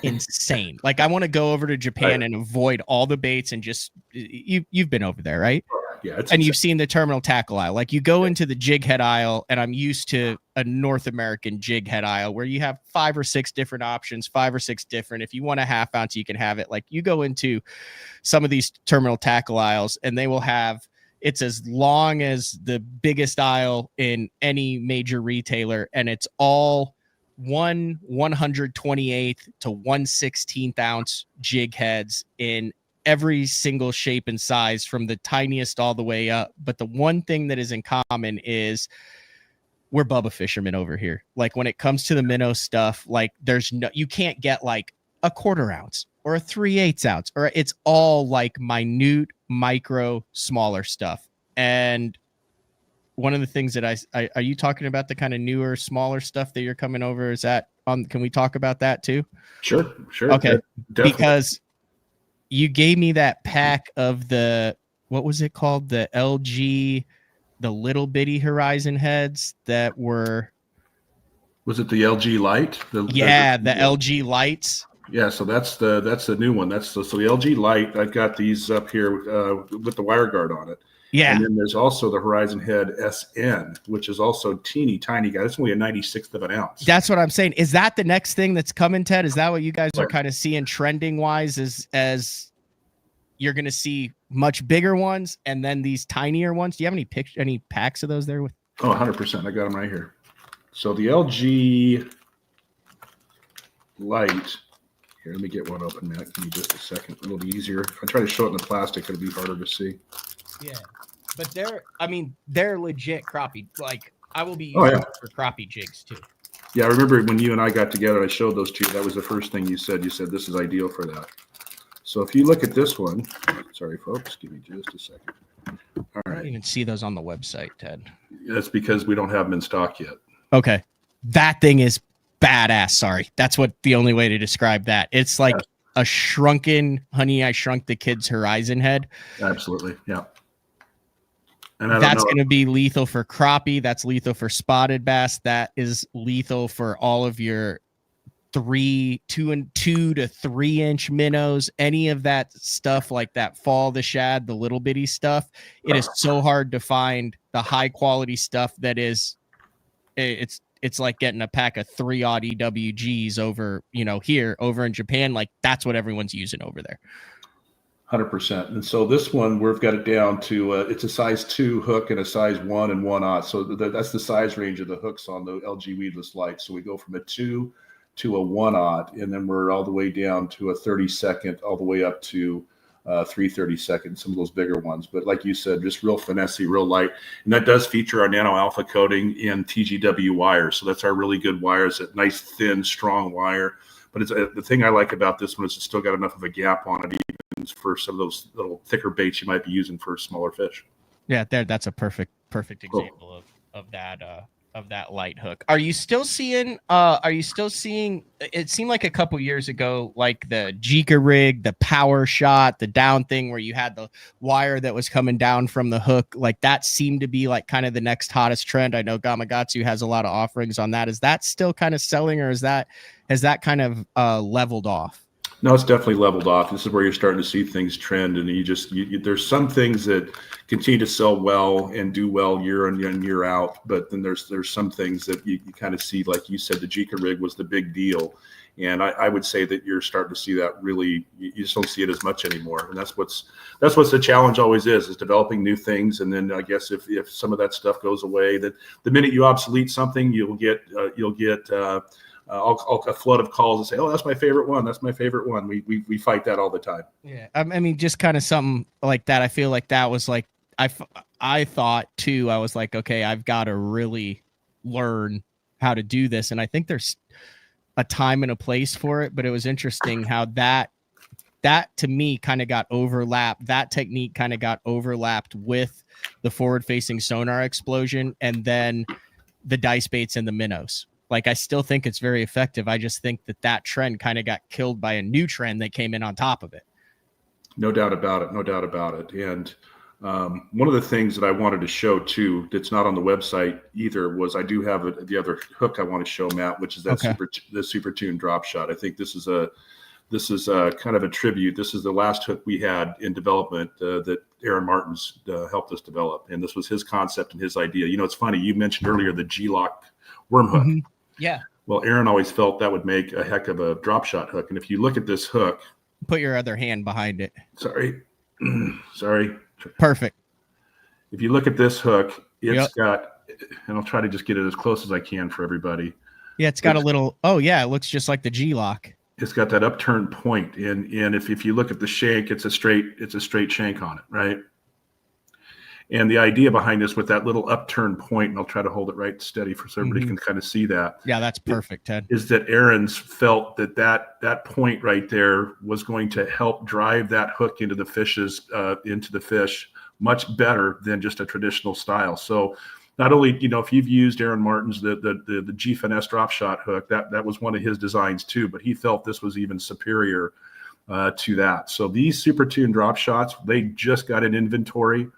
insane. Like I want to go over to Japan and avoid all the baits and just you've been over there, right? Yeah, and you've seen the terminal tackle aisle. Like you go into the jig head aisle, and I'm used to a North American jig head aisle where you have 5 or 6 different options, 5 or 6 different. If you want a half ounce, you can have it. Like you go into some of these terminal tackle aisles, and they will have it's as long as the biggest aisle in any major retailer, and it's all 1/128th to 1/16th ounce jig heads in every single shape and size from the tiniest all the way up. But the one thing that is in common is we're Bubba fishermen over here. Like when it comes to the minnow stuff, like you can't get like a 1/4 ounce or a 3/8 ounce, or it's all like minute, micro, smaller stuff. And one of the things that are you talking about the kind of newer, smaller stuff that you're coming over? Is that on? Can we talk about that too? Sure. Okay. Definitely. Because you gave me that pack of what was it called? The LG, the little bitty horizon heads that were. Was it the LG Light? The LG lights. Yeah, so that's the new one. So the LG Light. I've got these up here with the wire guard on it. Yeah. And then there's also the Horizon Head SN, which is also teeny tiny guy. It's only a 96th of an ounce. That's what I'm saying. Is that the next thing that's coming, Ted? Is that what you guys are kind of seeing trending wise? As you're going to see much bigger ones and then these tinier ones? Do you have any packs of those there? With? Oh, 100%. I got them right here. So the LG Light. Here, let me get one open, Matt. Give me just a second. It'll be easier. If I try to show it in the plastic, it'll be harder to see. Yeah. But they're legit crappie. Like I will be using for crappie jigs too. Yeah, I remember when you and I got together, I showed those to you. That was the first thing you said. You said this is ideal for that. So if you look at this one, sorry folks, give me just a second. All right. I don't even see those on the website, Ted. That's because we don't have them in stock yet. Okay. That thing is badass. Sorry. That's what the only way to describe that. It's like a shrunken Honey, I Shrunk the Kids horizon head. Absolutely. Yeah. And that's going to be lethal for crappie. That's lethal for spotted bass. That is lethal for all of your 2 to 3 inch minnows. Any of that stuff like that fall the shad, the little bitty stuff. It is so hard to find the high quality stuff that is. It's like getting a pack of 3/0 EWGs over in Japan. Like that's what everyone's using over there. 100%. And so this one, we've got it down to it's a size 2 hook and a size 1 and 1/0. So that's the size range of the hooks on the LG weedless light. So we go from a 2 to a 1/0, and then we're all the way down to a 32nd, all the way up to 3/32, some of those bigger ones. But like you said, just real finessey, real light. And that does feature our nano alpha coating in TGW wire. So that's our really good wires, that nice, thin, strong wire. But it's the thing I like about this one is it's still got enough of a gap on it, even for some of those little thicker baits you might be using for smaller fish. Yeah, that's a perfect example of that light hook. Are you still seeing it seemed like a couple years ago, like the Jika rig, the power shot, the down thing where you had the wire that was coming down from the hook, like that seemed to be like kind of the next hottest trend. I know Gamakatsu has a lot of offerings on that. Is that still kind of selling, or has that kind of leveled off? No, it's definitely leveled off. This is where you're starting to see things trend, and there's some things that continue to sell well and do well year in and year out, but then there's some things that you kind of see, like you said, the Jika rig was the big deal, and I would say that you're starting to see that really, you just don't see it as much anymore, and that's what's the challenge always is developing new things. And then I guess if some of that stuff goes away, that the minute you obsolete something, you'll get a flood of calls and say, "Oh, that's my favorite one. That's my favorite one." We fight that all the time. Yeah, I mean, just kind of something like that. I feel like that was like I thought too. I was like, okay, I've got to really learn how to do this, and I think there's a time and a place for it. But it was interesting how that to me kind of got overlapped. That technique kind of got overlapped with the forward-facing sonar explosion, and then the dice baits and the minnows. Like, I still think it's very effective. I just think that trend kind of got killed by a new trend that came in on top of it. No doubt about it. And One of the things that I wanted to show too, that's not on the website either, was I do have the other hook I want to show, Matt, which is that Super Tune drop shot. I think this is a kind of a tribute. This is the last hook we had in development that Aaron Martins helped us develop, and this was his concept and his idea. You know, it's funny, you mentioned earlier the G-lock worm hook. Mm-hmm. Yeah. Well, Aaron always felt that would make a heck of a drop shot hook, and if you look at this hook, put your other hand behind it. Sorry. Perfect. If you look at this hook, it's got, and I'll try to just get it as close as I can for everybody. Yeah, it's got a little, it looks just like the G-lock. It's got that upturned point, and if you look at the shank, it's a straight shank on it, right? And the idea behind this with that little upturned point, and I'll try to hold it right steady so everybody can kind of see that. Yeah, that's perfect, Ted. Is that Aaron's felt that point right there was going to help drive that hook into the fish much better than just a traditional style. So not only, if you've used Aaron Martin's the G Finesse drop shot hook, that was one of his designs too, but he felt this was even superior to that. So these Super Tune drop shots, they just got in inventory.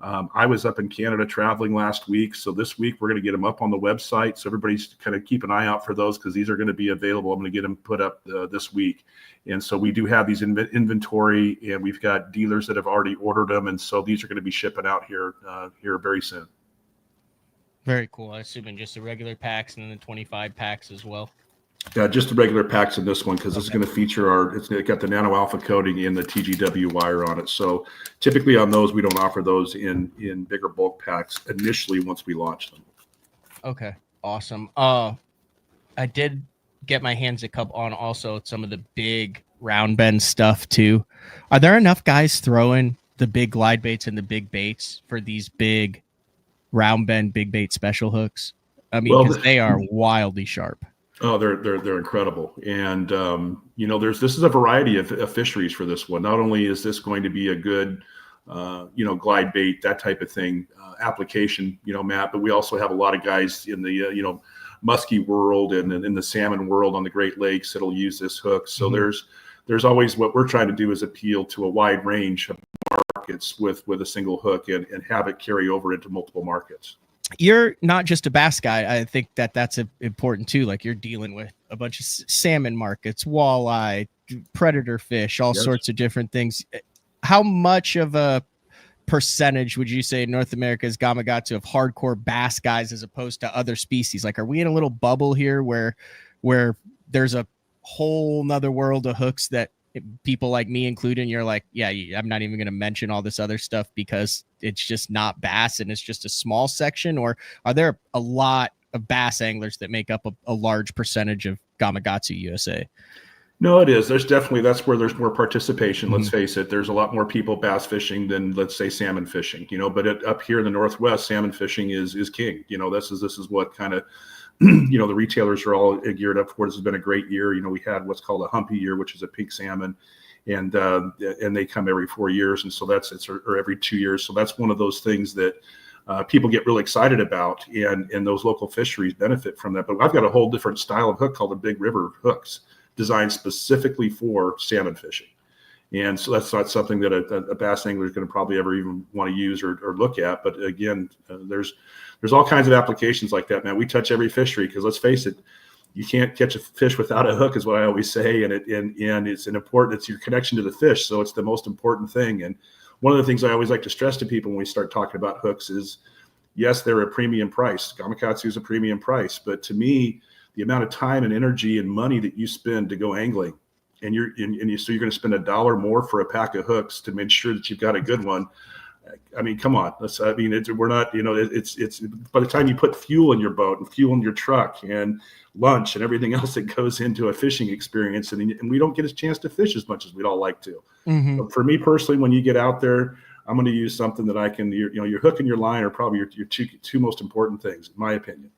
I was up in Canada traveling last week, so this week we're going to get them up on the website. So everybody's kind of keep an eye out for those, because these are going to be available. I'm going to get them put up this week. And so we do have these inventory, and we've got dealers that have already ordered them. And so these are going to be shipping out here very soon. Very cool. I assume in just the regular packs and then the 25 packs as well. Yeah, just the regular packs in this one, because this is going to feature it's got the nano alpha coating and the TGW wire on it. So typically on those, we don't offer those in bigger bulk packs initially once we launch them. Okay, awesome. I did get my hands on also some of the big round bend stuff too. Are there enough guys throwing the big glide baits and the big baits for these big round bend big bait special hooks? I mean, because they are wildly sharp. Oh, they're incredible. And this is a variety of fisheries for this one. Not only is this going to be a good glide bait, that type of thing, application, Matt, but we also have a lot of guys in the muskie world and in the salmon world on the Great Lakes that'll use this hook. So there's always, what we're trying to do is appeal to a wide range of markets with a single hook and have it carry over into multiple markets. You're not just a bass guy. I think that's important too. Like, you're dealing with a bunch of salmon markets, walleye, predator fish, all sorts of different things. How much of a percentage would you say North America's Gamakatsu of hardcore bass guys as opposed to other species? Like, are we in a little bubble here where there's a whole nother world of hooks that people like me included, and you're like, yeah, I'm not even going to mention all this other stuff because it's just not bass and it's just a small section? Or are there a lot of bass anglers that make up a large percentage of Gamakatsu USA? No, it is. That's where there's more participation. Let's face it. There's a lot more people bass fishing than, let's say, salmon fishing, but up here in the Northwest, salmon fishing is king. This is what kind of, the retailers are all geared up for. This has been a great year. We had what's called a humpy year, which is a pink salmon, and they come every 4 years. And so or every 2 years. So that's one of those things that people get really excited about, and those local fisheries benefit from that. But I've got a whole different style of hook called the Big River hooks, designed specifically for salmon fishing. And so that's not something that a bass angler is going to probably ever even want to use or look at. But again, there's all kinds of applications like that, man. We touch every fishery, because let's face it, you can't catch a fish without a hook, is what I always say. And it's it's your connection to the fish. So it's the most important thing. And one of the things I always like to stress to people when we start talking about hooks is, yes, they're a premium price. Gamakatsu is a premium price. But to me, the amount of time and energy and money that you spend to go angling, so you're going to spend $1 more for a pack of hooks to make sure that you've got a good one. I mean, come on. We're not, it's by the time you put fuel in your boat and fuel in your truck and lunch and everything else that goes into a fishing experience, and we don't get a chance to fish as much as we'd all like to. But for me personally, when you get out there, I'm going to use something that I can, your hook and your line are probably your two most important things, in my opinion.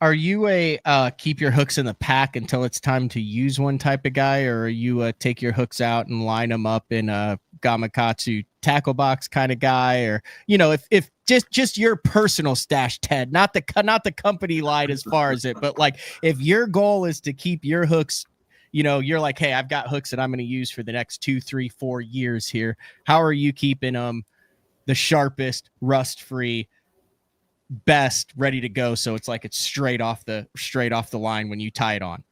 Are you a keep your hooks in the pack until it's time to use one type of guy, or are you take your hooks out and line them up in a Gamakatsu tackle box kind of guy? Or, if just your personal stash, Ted, not the company line as far as it, but like, if your goal is to keep your hooks, you're like, hey, I've got hooks that I'm going to use for the next 2, 3, 4 years here. How are you keeping them the sharpest, rust-free, best, ready to go. So it's like it's straight off the line when you tie it on.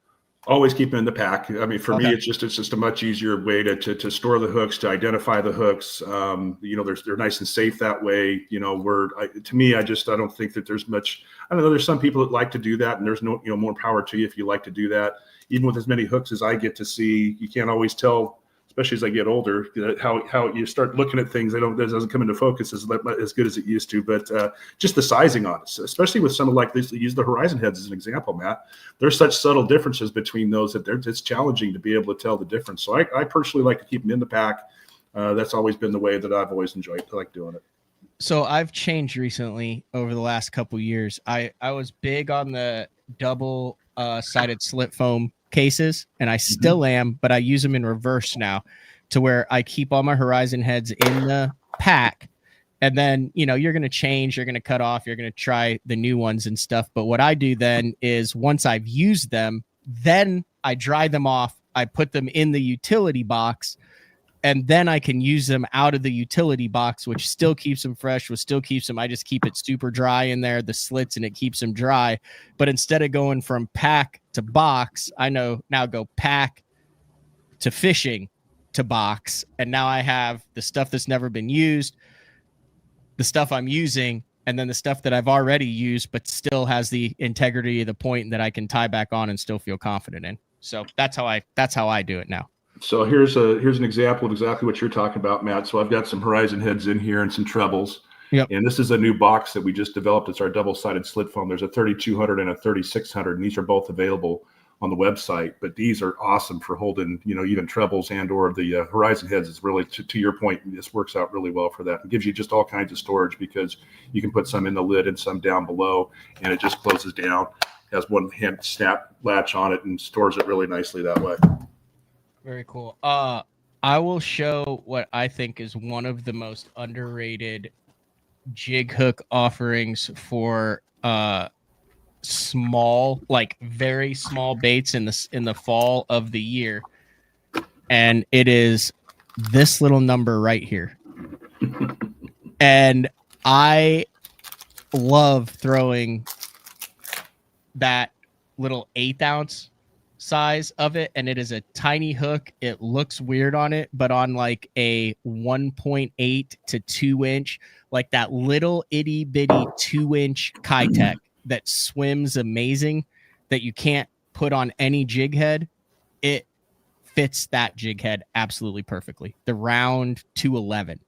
Always keep them in the pack. I mean, for me, it's just a much easier way to store the hooks, to identify the hooks. They're nice and safe that way. To me, I don't think that there's much. I don't know. There's some people that like to do that, and there's no, more power to you if you like to do that. Even with as many hooks as I get to see, you can't always tell, especially as I get older, how you start looking at things. It doesn't come into focus as good as it used to. But just the sizing on it, especially with some like this, use the horizon heads as an example, Matt. There's such subtle differences between those that it's challenging to be able to tell the difference. So I personally like to keep them in the pack. That's always been the way that I've always enjoyed. I like doing it. So I've changed recently over the last couple years. I was big on the double sided slit foam cases, and I still am, but I use them in reverse now, to where I keep all my horizon heads in the pack. And then, you're going to change, you're going to cut off, you're going to try the new ones and stuff. But what I do then is, once I've used them, then I dry them off. I put them in the utility box, and then I can use them out of the utility box, which still keeps them fresh, I just keep it super dry in there, the slits, and it keeps them dry. But instead of going from pack to box, I now go pack to fishing to box. And now I have the stuff that's never been used, the stuff I'm using, and then the stuff that I've already used, but still has the integrity of the point that I can tie back on and still feel confident in. So that's how I do it now. So here's an example of exactly what you're talking about, Matt. So I've got some horizon heads in here and some trebles. Yep. And this is a new box that we just developed. It's our double-sided slit foam. There's a 3200 and a 3600, and these are both available on the website. But these are awesome for holding, even trebles and or the horizon heads. Is really, to your point, this works out really well for that. It gives you just all kinds of storage, because you can put some in the lid and some down below, and it just closes down. It has one hand snap latch on it and stores it really nicely that way. Very cool. I will show what I think is one of the most underrated jig hook offerings for small, like very small baits in the fall of the year, and it is this little number right here. And I love throwing that little 1/8 ounce size of it, and it is a tiny hook. It looks weird on it, but on like a 1.8 to 2 inch, like that little itty bitty 2-inch Kitech that swims amazing, that you can't put on any jig head, it fits that jig head absolutely perfectly. The round 211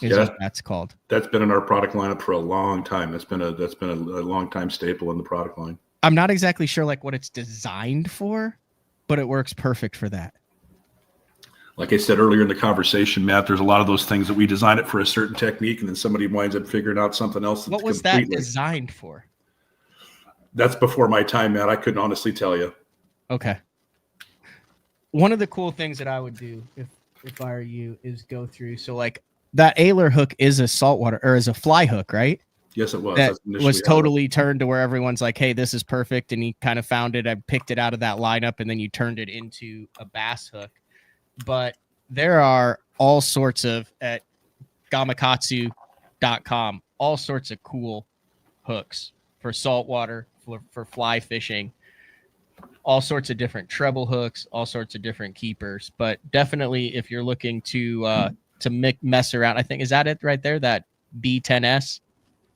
is what that's called. That's been in our product lineup for a long time. That's been a long time staple in the product line. I'm not exactly sure like what it's designed for, but it works perfect for that. Like I said earlier in the conversation, Matt, there's a lot of those things that we design it for a certain technique, and then somebody winds up figuring out something else. What was that designed for? That's before my time, Matt. I couldn't honestly tell you. Okay. One of the cool things that I would do if I were you is go through. So like that Ailer hook is a saltwater, or is a fly hook, right? Yes, it was. That was totally turned to where everyone's like, hey, this is perfect. And he kind of found it. I picked it out of that lineup, and then you turned it into a bass hook. But there are all sorts of, at Gamakatsu.com, all sorts of cool hooks for saltwater, for fly fishing, all sorts of different treble hooks, all sorts of different keepers. But definitely, if you're looking to mess around, I think, is that it right there? That B10S?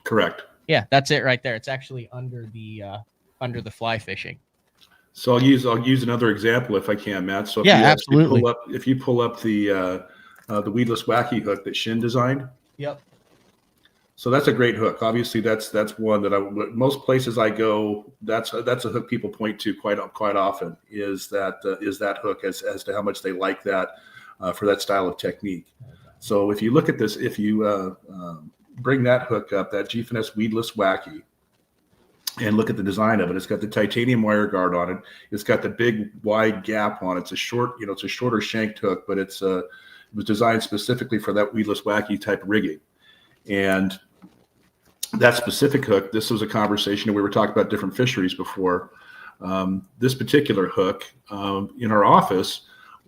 Correct. Yeah, that's it right there. It's actually under the fly fishing. So I'll use another example if I can, Matt. So absolutely. If you pull up the weedless wacky hook that Shin designed. Yep. So that's a great hook. Obviously, that's one that most places I go, that's a hook people point to quite often, is that hook as to how much they like that for that style of technique. So if you look at this, if you bring that hook up, that G-Finesse weedless wacky, and look at the design of it. It's got the titanium wire guard on it. It's got the big wide gap on it. It's a shorter shanked hook, but it was designed specifically for that weedless wacky type rigging. And that specific hook, this was a conversation, and we were talking about different fisheries before. This particular hook in our office,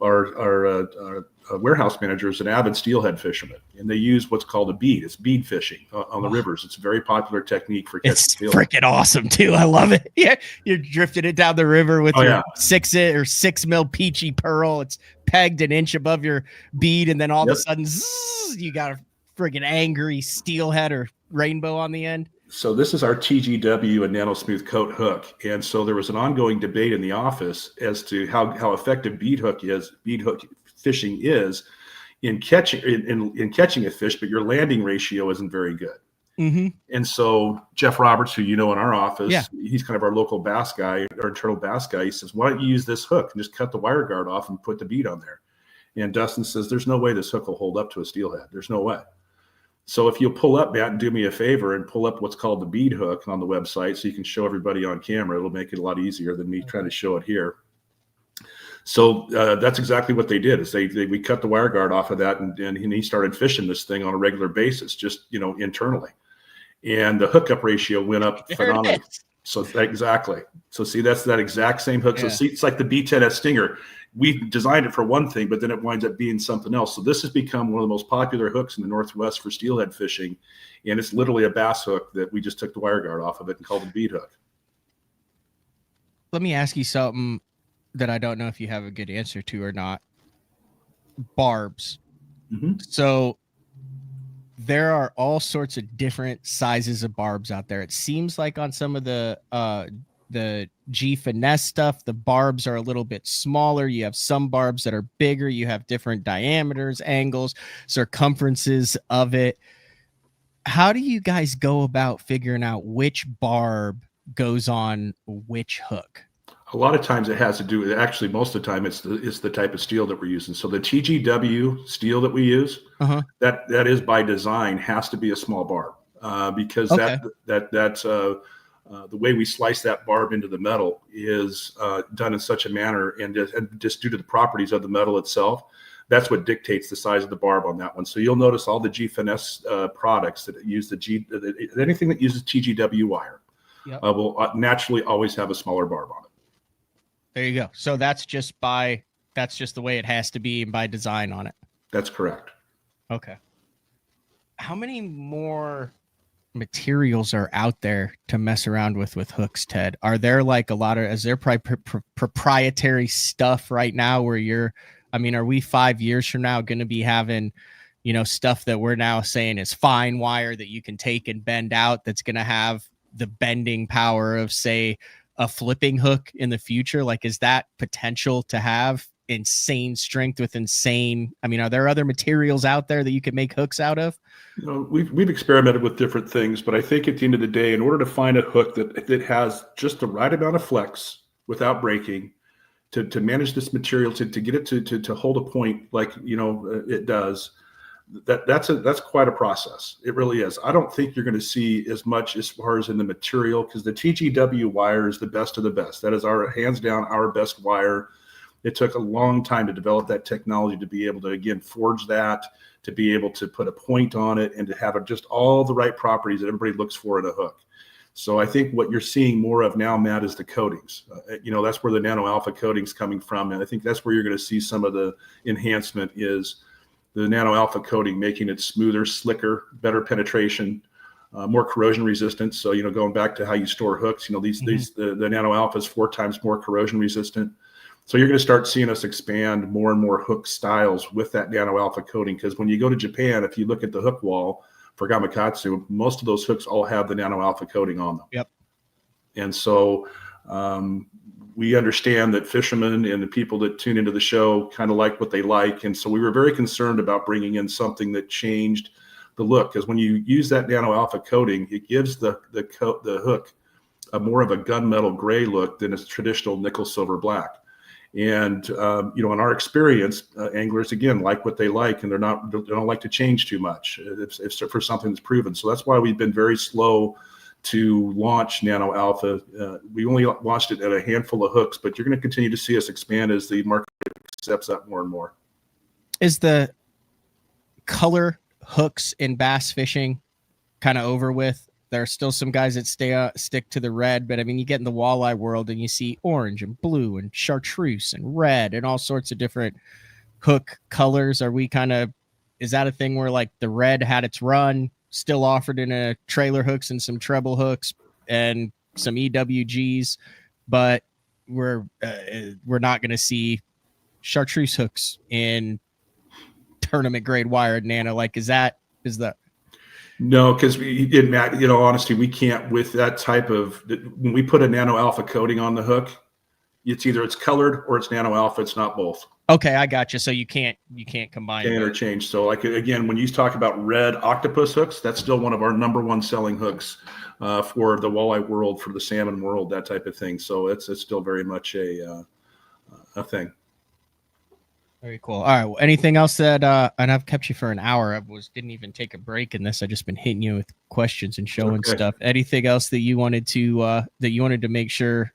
our warehouse manager is an avid steelhead fisherman, and they use what's called a bead. It's bead fishing on the rivers. It's a very popular technique for catching steelhead. Freaking awesome too. I love it. Yeah, you're drifting it down the river with your 6 mil peachy pearl. It's pegged an inch above your bead, and then all of a sudden, zzz, you got a freaking angry steelhead or rainbow on the end. So this is our TGW and nano smooth coat hook, and so there was an ongoing debate in the office as to how effective bead hook fishing is in catching a fish, but your landing ratio isn't very good. Mm-hmm. And so Jeff Roberts, who you know in our office, he's kind of our local bass guy, our internal bass guy. He says, "Why don't you use this hook and just cut the wire guard off and put the bead on there?" And Dustin says, "There's no way this hook will hold up to a steelhead. There's no way." So if you'll pull up, Matt, and do me a favor and pull up what's called the bead hook on the website so you can show everybody on camera, it'll make it a lot easier than me trying to show it here. So that's exactly what they did. Is we cut the wire guard off of that, and he started fishing this thing on a regular basis, just internally, and the hookup ratio went up phenomenally. So exactly. So see, that's that exact same hook. So see, it's like the B10S Stinger. We designed it for one thing, but then it winds up being something else. So this has become one of the most popular hooks in the Northwest for steelhead fishing, and it's literally a bass hook that we just took the wire guard off of it and called it a bead hook. Let me ask you something that I don't know if you have a good answer to or not. Barbs. Mm-hmm. So there are all sorts of different sizes of barbs out there. It seems like on some of the G finesse stuff, the barbs are a little bit smaller. You have some barbs that are bigger. You have different diameters, angles, circumferences of it. How do you guys go about figuring out which barb goes on which hook? A lot of times it has to do with, actually most of the time it's the type of steel that we're using. So the TGW steel that we use, that is by design has to be a small barb because that's the way we slice that barb into the metal is done in such a manner, and just due to the properties of the metal itself, that's what dictates the size of the barb on that one. So you'll notice all the G finesse products that use anything that uses TGW wire will naturally always have a smaller barb on it. There you go. So that's just the way it has to be and by design on it. That's correct. Okay. How many more materials are out there to mess around with hooks, Ted? Are there like is there proprietary stuff right now where are we 5 years from now going to be having, stuff that we're now saying is fine wire that you can take and bend out that's going to have the bending power of, say, a flipping hook in the future? Like, is that potential to have insane strength with are there other materials out there that you could make hooks out of? We've experimented with different things, but I think at the end of the day, in order to find a hook that has just the right amount of flex without breaking, to manage this material, to get it to hold a point like it does, that's quite a process. It really is. I don't think you're going to see as much as far as in the material, because the TGW wire is the best of the best. That is hands down our best wire. It took a long time to develop that technology to be able to, again, forge that, to be able to put a point on it, and to have just all the right properties that everybody looks for in a hook. So I think what you're seeing more of now, Matt, is the coatings. That's where the nano alpha coating's coming from, and I think that's where you're going to see some of the enhancement is the nano alpha coating, making it smoother, slicker, better penetration, more corrosion resistant. So going back to how you store hooks, the nano alpha is 4 times more corrosion resistant. So you're going to start seeing us expand more and more hook styles with that nano alpha coating, because when you go to Japan, if you look at the hook wall for Gamakatsu, most of those hooks all have the nano alpha coating on them. Yep. And so we understand that fishermen and the people that tune into the show kind of like what they like. And so we were very concerned about bringing in something that changed the look, because when you use that nano alpha coating, it gives the hook a more of a gunmetal gray look than its traditional nickel silver black. And in our experience, anglers again like what they like, and they don't like to change too much if for something that's proven. So that's why we've been very slow to launch nano alpha. We only launched it at a handful of hooks, but you're going to continue to see us expand as the market accepts that more and more. Is the color hooks in bass fishing kind of over with? There are still some guys that stick to the red, but I mean, you get in the walleye world and you see orange and blue and chartreuse and red and all sorts of different hook colors. Is that a thing where like the red had its run, still offered in a trailer hooks and some treble hooks and some EWGs, but we're not going to see chartreuse hooks in tournament grade wired nano? Like, is that No, because in all honesty, we can't with that type of, when we put a nano alpha coating on the hook, it's colored or it's nano alpha. It's not both. Okay, I got you. So you can't combine Can't them. interchange. So like, again, when you talk about red octopus hooks, that's still one of our number one selling hooks for the walleye world, for the salmon world, that type of thing. So it's still very much a thing. Very cool. All right. Well, anything else that and I've kept you for an hour. Didn't even take a break in this. I just been hitting you with questions and showing stuff. Anything else that you wanted to make sure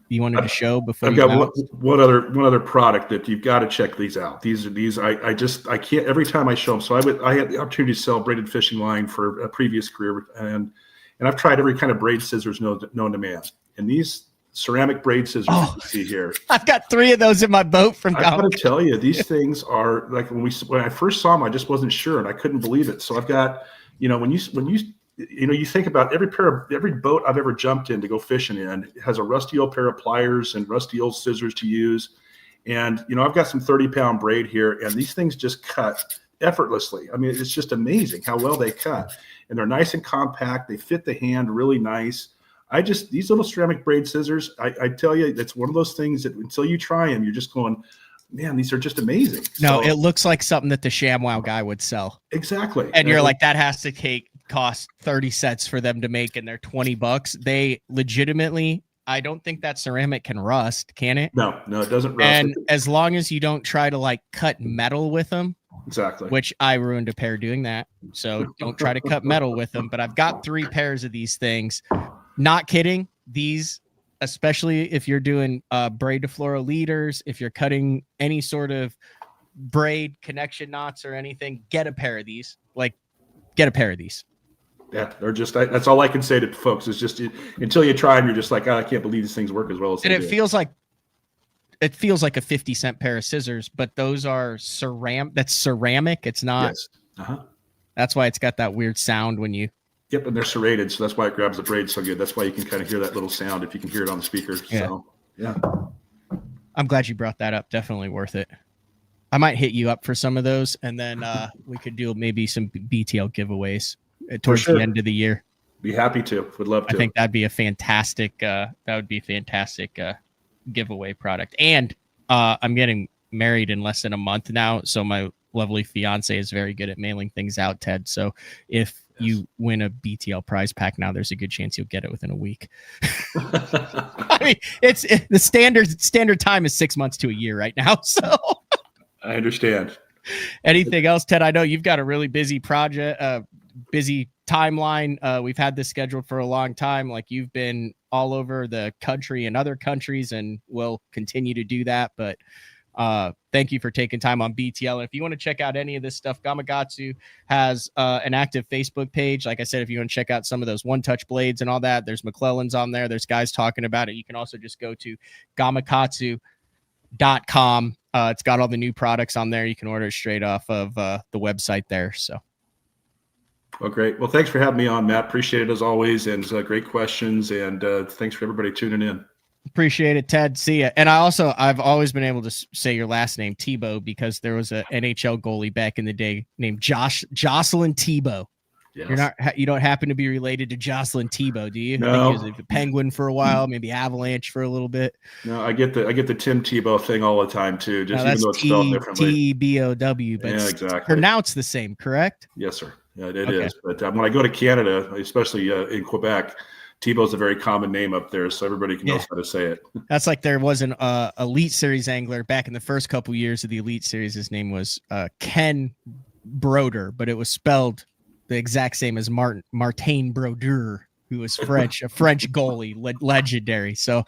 you wanted to show before? I've got one other product that you've got to check these out. These I can't, every time I show them. So I had the opportunity to sell braided fishing line for a previous career, and I've tried every kind of braid scissors known to man. And these ceramic braid scissors you see here, I've got 3 of those in my boat from I've got to tell you, these things are like, when I first saw them, I just wasn't sure and I couldn't believe it. So I've got, when you think about every boat I've ever jumped in to go fishing in has a rusty old pair of pliers and rusty old scissors to use. And, I've got some 30-pound braid here, and these things just cut effortlessly. I mean, it's just amazing how well they cut, and they're nice and compact. They fit the hand really nice. These little ceramic braid scissors, I tell you, it's one of those things that until you try them, you're just going, man, these are just amazing. No, it looks like something that the ShamWow guy would sell. Exactly. And you're like, that has to cost 30 sets for them to make, and they're $20. They legitimately, I don't think that ceramic can rust, can it? No, it doesn't rust. And as long as you don't try to like cut metal with them. Exactly. Which I ruined a pair doing that. So don't try to cut metal with them. But I've got 3 pairs of these things. Not kidding. These, especially if you're doing braid to fluoro leaders, if you're cutting any sort of braid connection knots or anything, get a pair of these. Yeah, they're just, that's all I can say to folks is just until you try them, you're just like, I can't believe these things work as well as they do. And it feels like a 50-cent pair of scissors, but those are that's ceramic. It's not. Yes. Uh-huh. That's why it's got that weird sound when you. Yep, and they're serrated, so that's why it grabs the braid so good. That's why you can kind of hear that little sound if you can hear it on the speaker. Yeah. So, yeah. I'm glad you brought that up. Definitely worth it. I might hit you up for some of those, and then we could do maybe some BTL giveaways towards the end of the year. Be happy to. Would love to. I think that'd be a fantastic. Giveaway product. And I'm getting married in less than a month now, so my lovely fiance is very good at mailing things out, Ted. So if you win a BTL prize pack now, there's a good chance you'll get it within a week. I mean, the standard time is 6 months to a year right now. So I understand. Anything else, Ted? I know you've got a really busy project, busy timeline. We've had this scheduled for a long time. Like, you've been all over the country and other countries, and will continue to do that. But thank you for taking time on BTL. And if you want to check out any of this stuff, Gamakatsu has an active Facebook page. Like I said, if you want to check out some of those one-touch blades and all that, there's McClellan's on there. There's guys talking about it. You can also just go to gamakatsu.com. It's got all the new products on there. You can order it straight off of the website there. So. Well, great. Well, thanks for having me on, Matt. Appreciate it as always, and great questions. And thanks for everybody tuning in. Appreciate it, Ted. See ya. And I've always been able to say your last name, Thibault, because there was an NHL goalie back in the day named Jocelyn Thibault. Yes. You don't happen to be related to Jocelyn Thibault, do you? No. I think he was a Penguin for a while, maybe Avalanche for a little bit. No, I get the Tim Tebow thing all the time too. Just even though it's spelled differently. Tebow, but yeah, exactly. Pronounced the same, correct? Yes, sir. Yeah, it is. But when I go to Canada, especially in Quebec, Tebow's a very common name up there, so everybody knows how to say it. That's like there was an Elite Series angler back in the first couple years of the Elite Series. His name was Ken Broder, but it was spelled the exact same as Martin Brodeur, who was French, a French goalie, legendary. So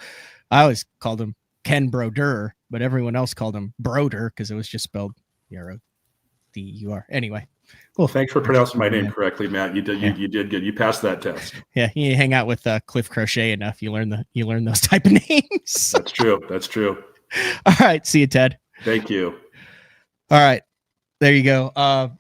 I always called him Ken Brodeur, but everyone else called him Broder because it was just spelled B-R-O-D-U-R. Anyway, Well, thanks for pronouncing my name correctly, Matt. You did you did good. You passed that test. Yeah, you hang out with Cliff Crochet enough, you learn those type of names. That's true. All right, see you, Ted. Thank you. All right, there you go.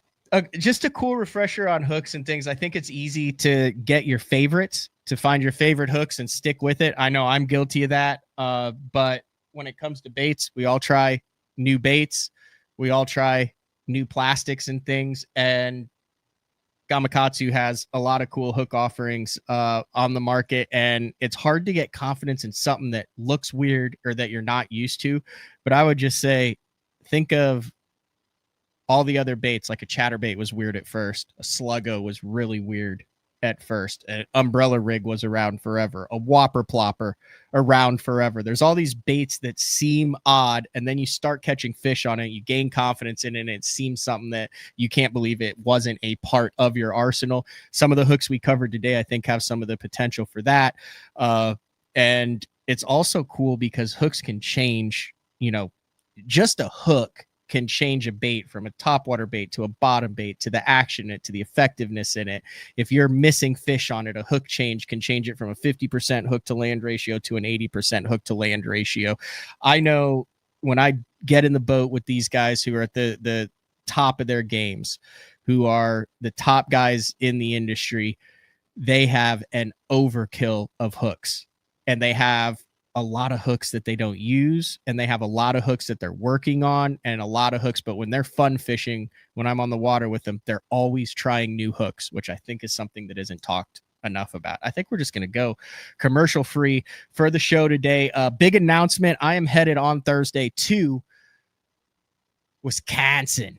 Just a cool refresher on hooks and things. I think it's easy to get your favorites, to find your favorite hooks and stick with it. I know I'm guilty of that. But when it comes to baits, we all try new baits. We all try new plastics and things. And Gamakatsu has a lot of cool hook offerings on the market. And it's hard to get confidence in something that looks weird or that you're not used to. But I would just say, think of all the other baits. Like a chatterbait was weird at first. A sluggo was really weird at first. An umbrella rig was around forever. A whopper plopper around forever. There's all these baits that seem odd, and then you start catching fish on it. You gain confidence in it, and it seems something that you can't believe it wasn't a part of your arsenal. Some of the hooks we covered today, I think, have some of the potential for that. And it's also cool because hooks can change, just a hook can change a bait from a topwater bait to a bottom bait, to the action in it, to the effectiveness in it. If you're missing fish on it, a hook change can change it from a 50% hook to land ratio to an 80% hook to land ratio. I know when I get in the boat with these guys who are at the top of their games, who are the top guys in the industry, they have an overkill of hooks, and they have a lot of hooks that they don't use, and they have a lot of hooks that they're working on, and a lot of hooks. But when they're fun fishing, when I'm on the water with them, they're always trying new hooks, which I think is something that isn't talked enough about. I think we're just going to go commercial free for the show today. Big announcement. I am headed on Thursday to Wisconsin,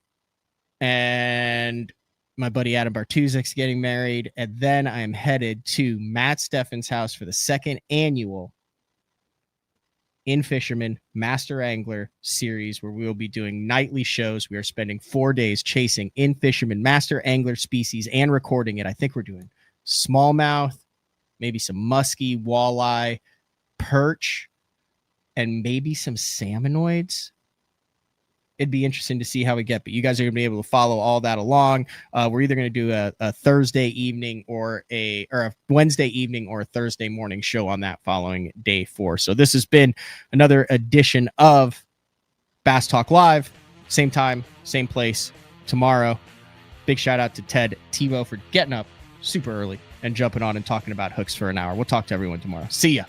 and my buddy Adam Bartuzik's getting married. And then I am headed to Matt Steffen's house for the second annual In Fisherman Master Angler series, where we will be doing nightly shows. We are spending 4 days chasing In Fisherman Master Angler species and recording it. I think we're doing smallmouth, maybe some muskie, walleye, perch, and maybe some salmonoids. It'd be interesting to see how we get, but you guys are going to be able to follow all that along. We're either going to do a Thursday evening or a Wednesday evening or a Thursday morning show on that following day 4. So this has been another edition of Bass Talk Live. Same time, same place tomorrow. Big shout out to Ted Thibault for getting up super early and jumping on and talking about hooks for an hour. We'll talk to everyone tomorrow. See ya.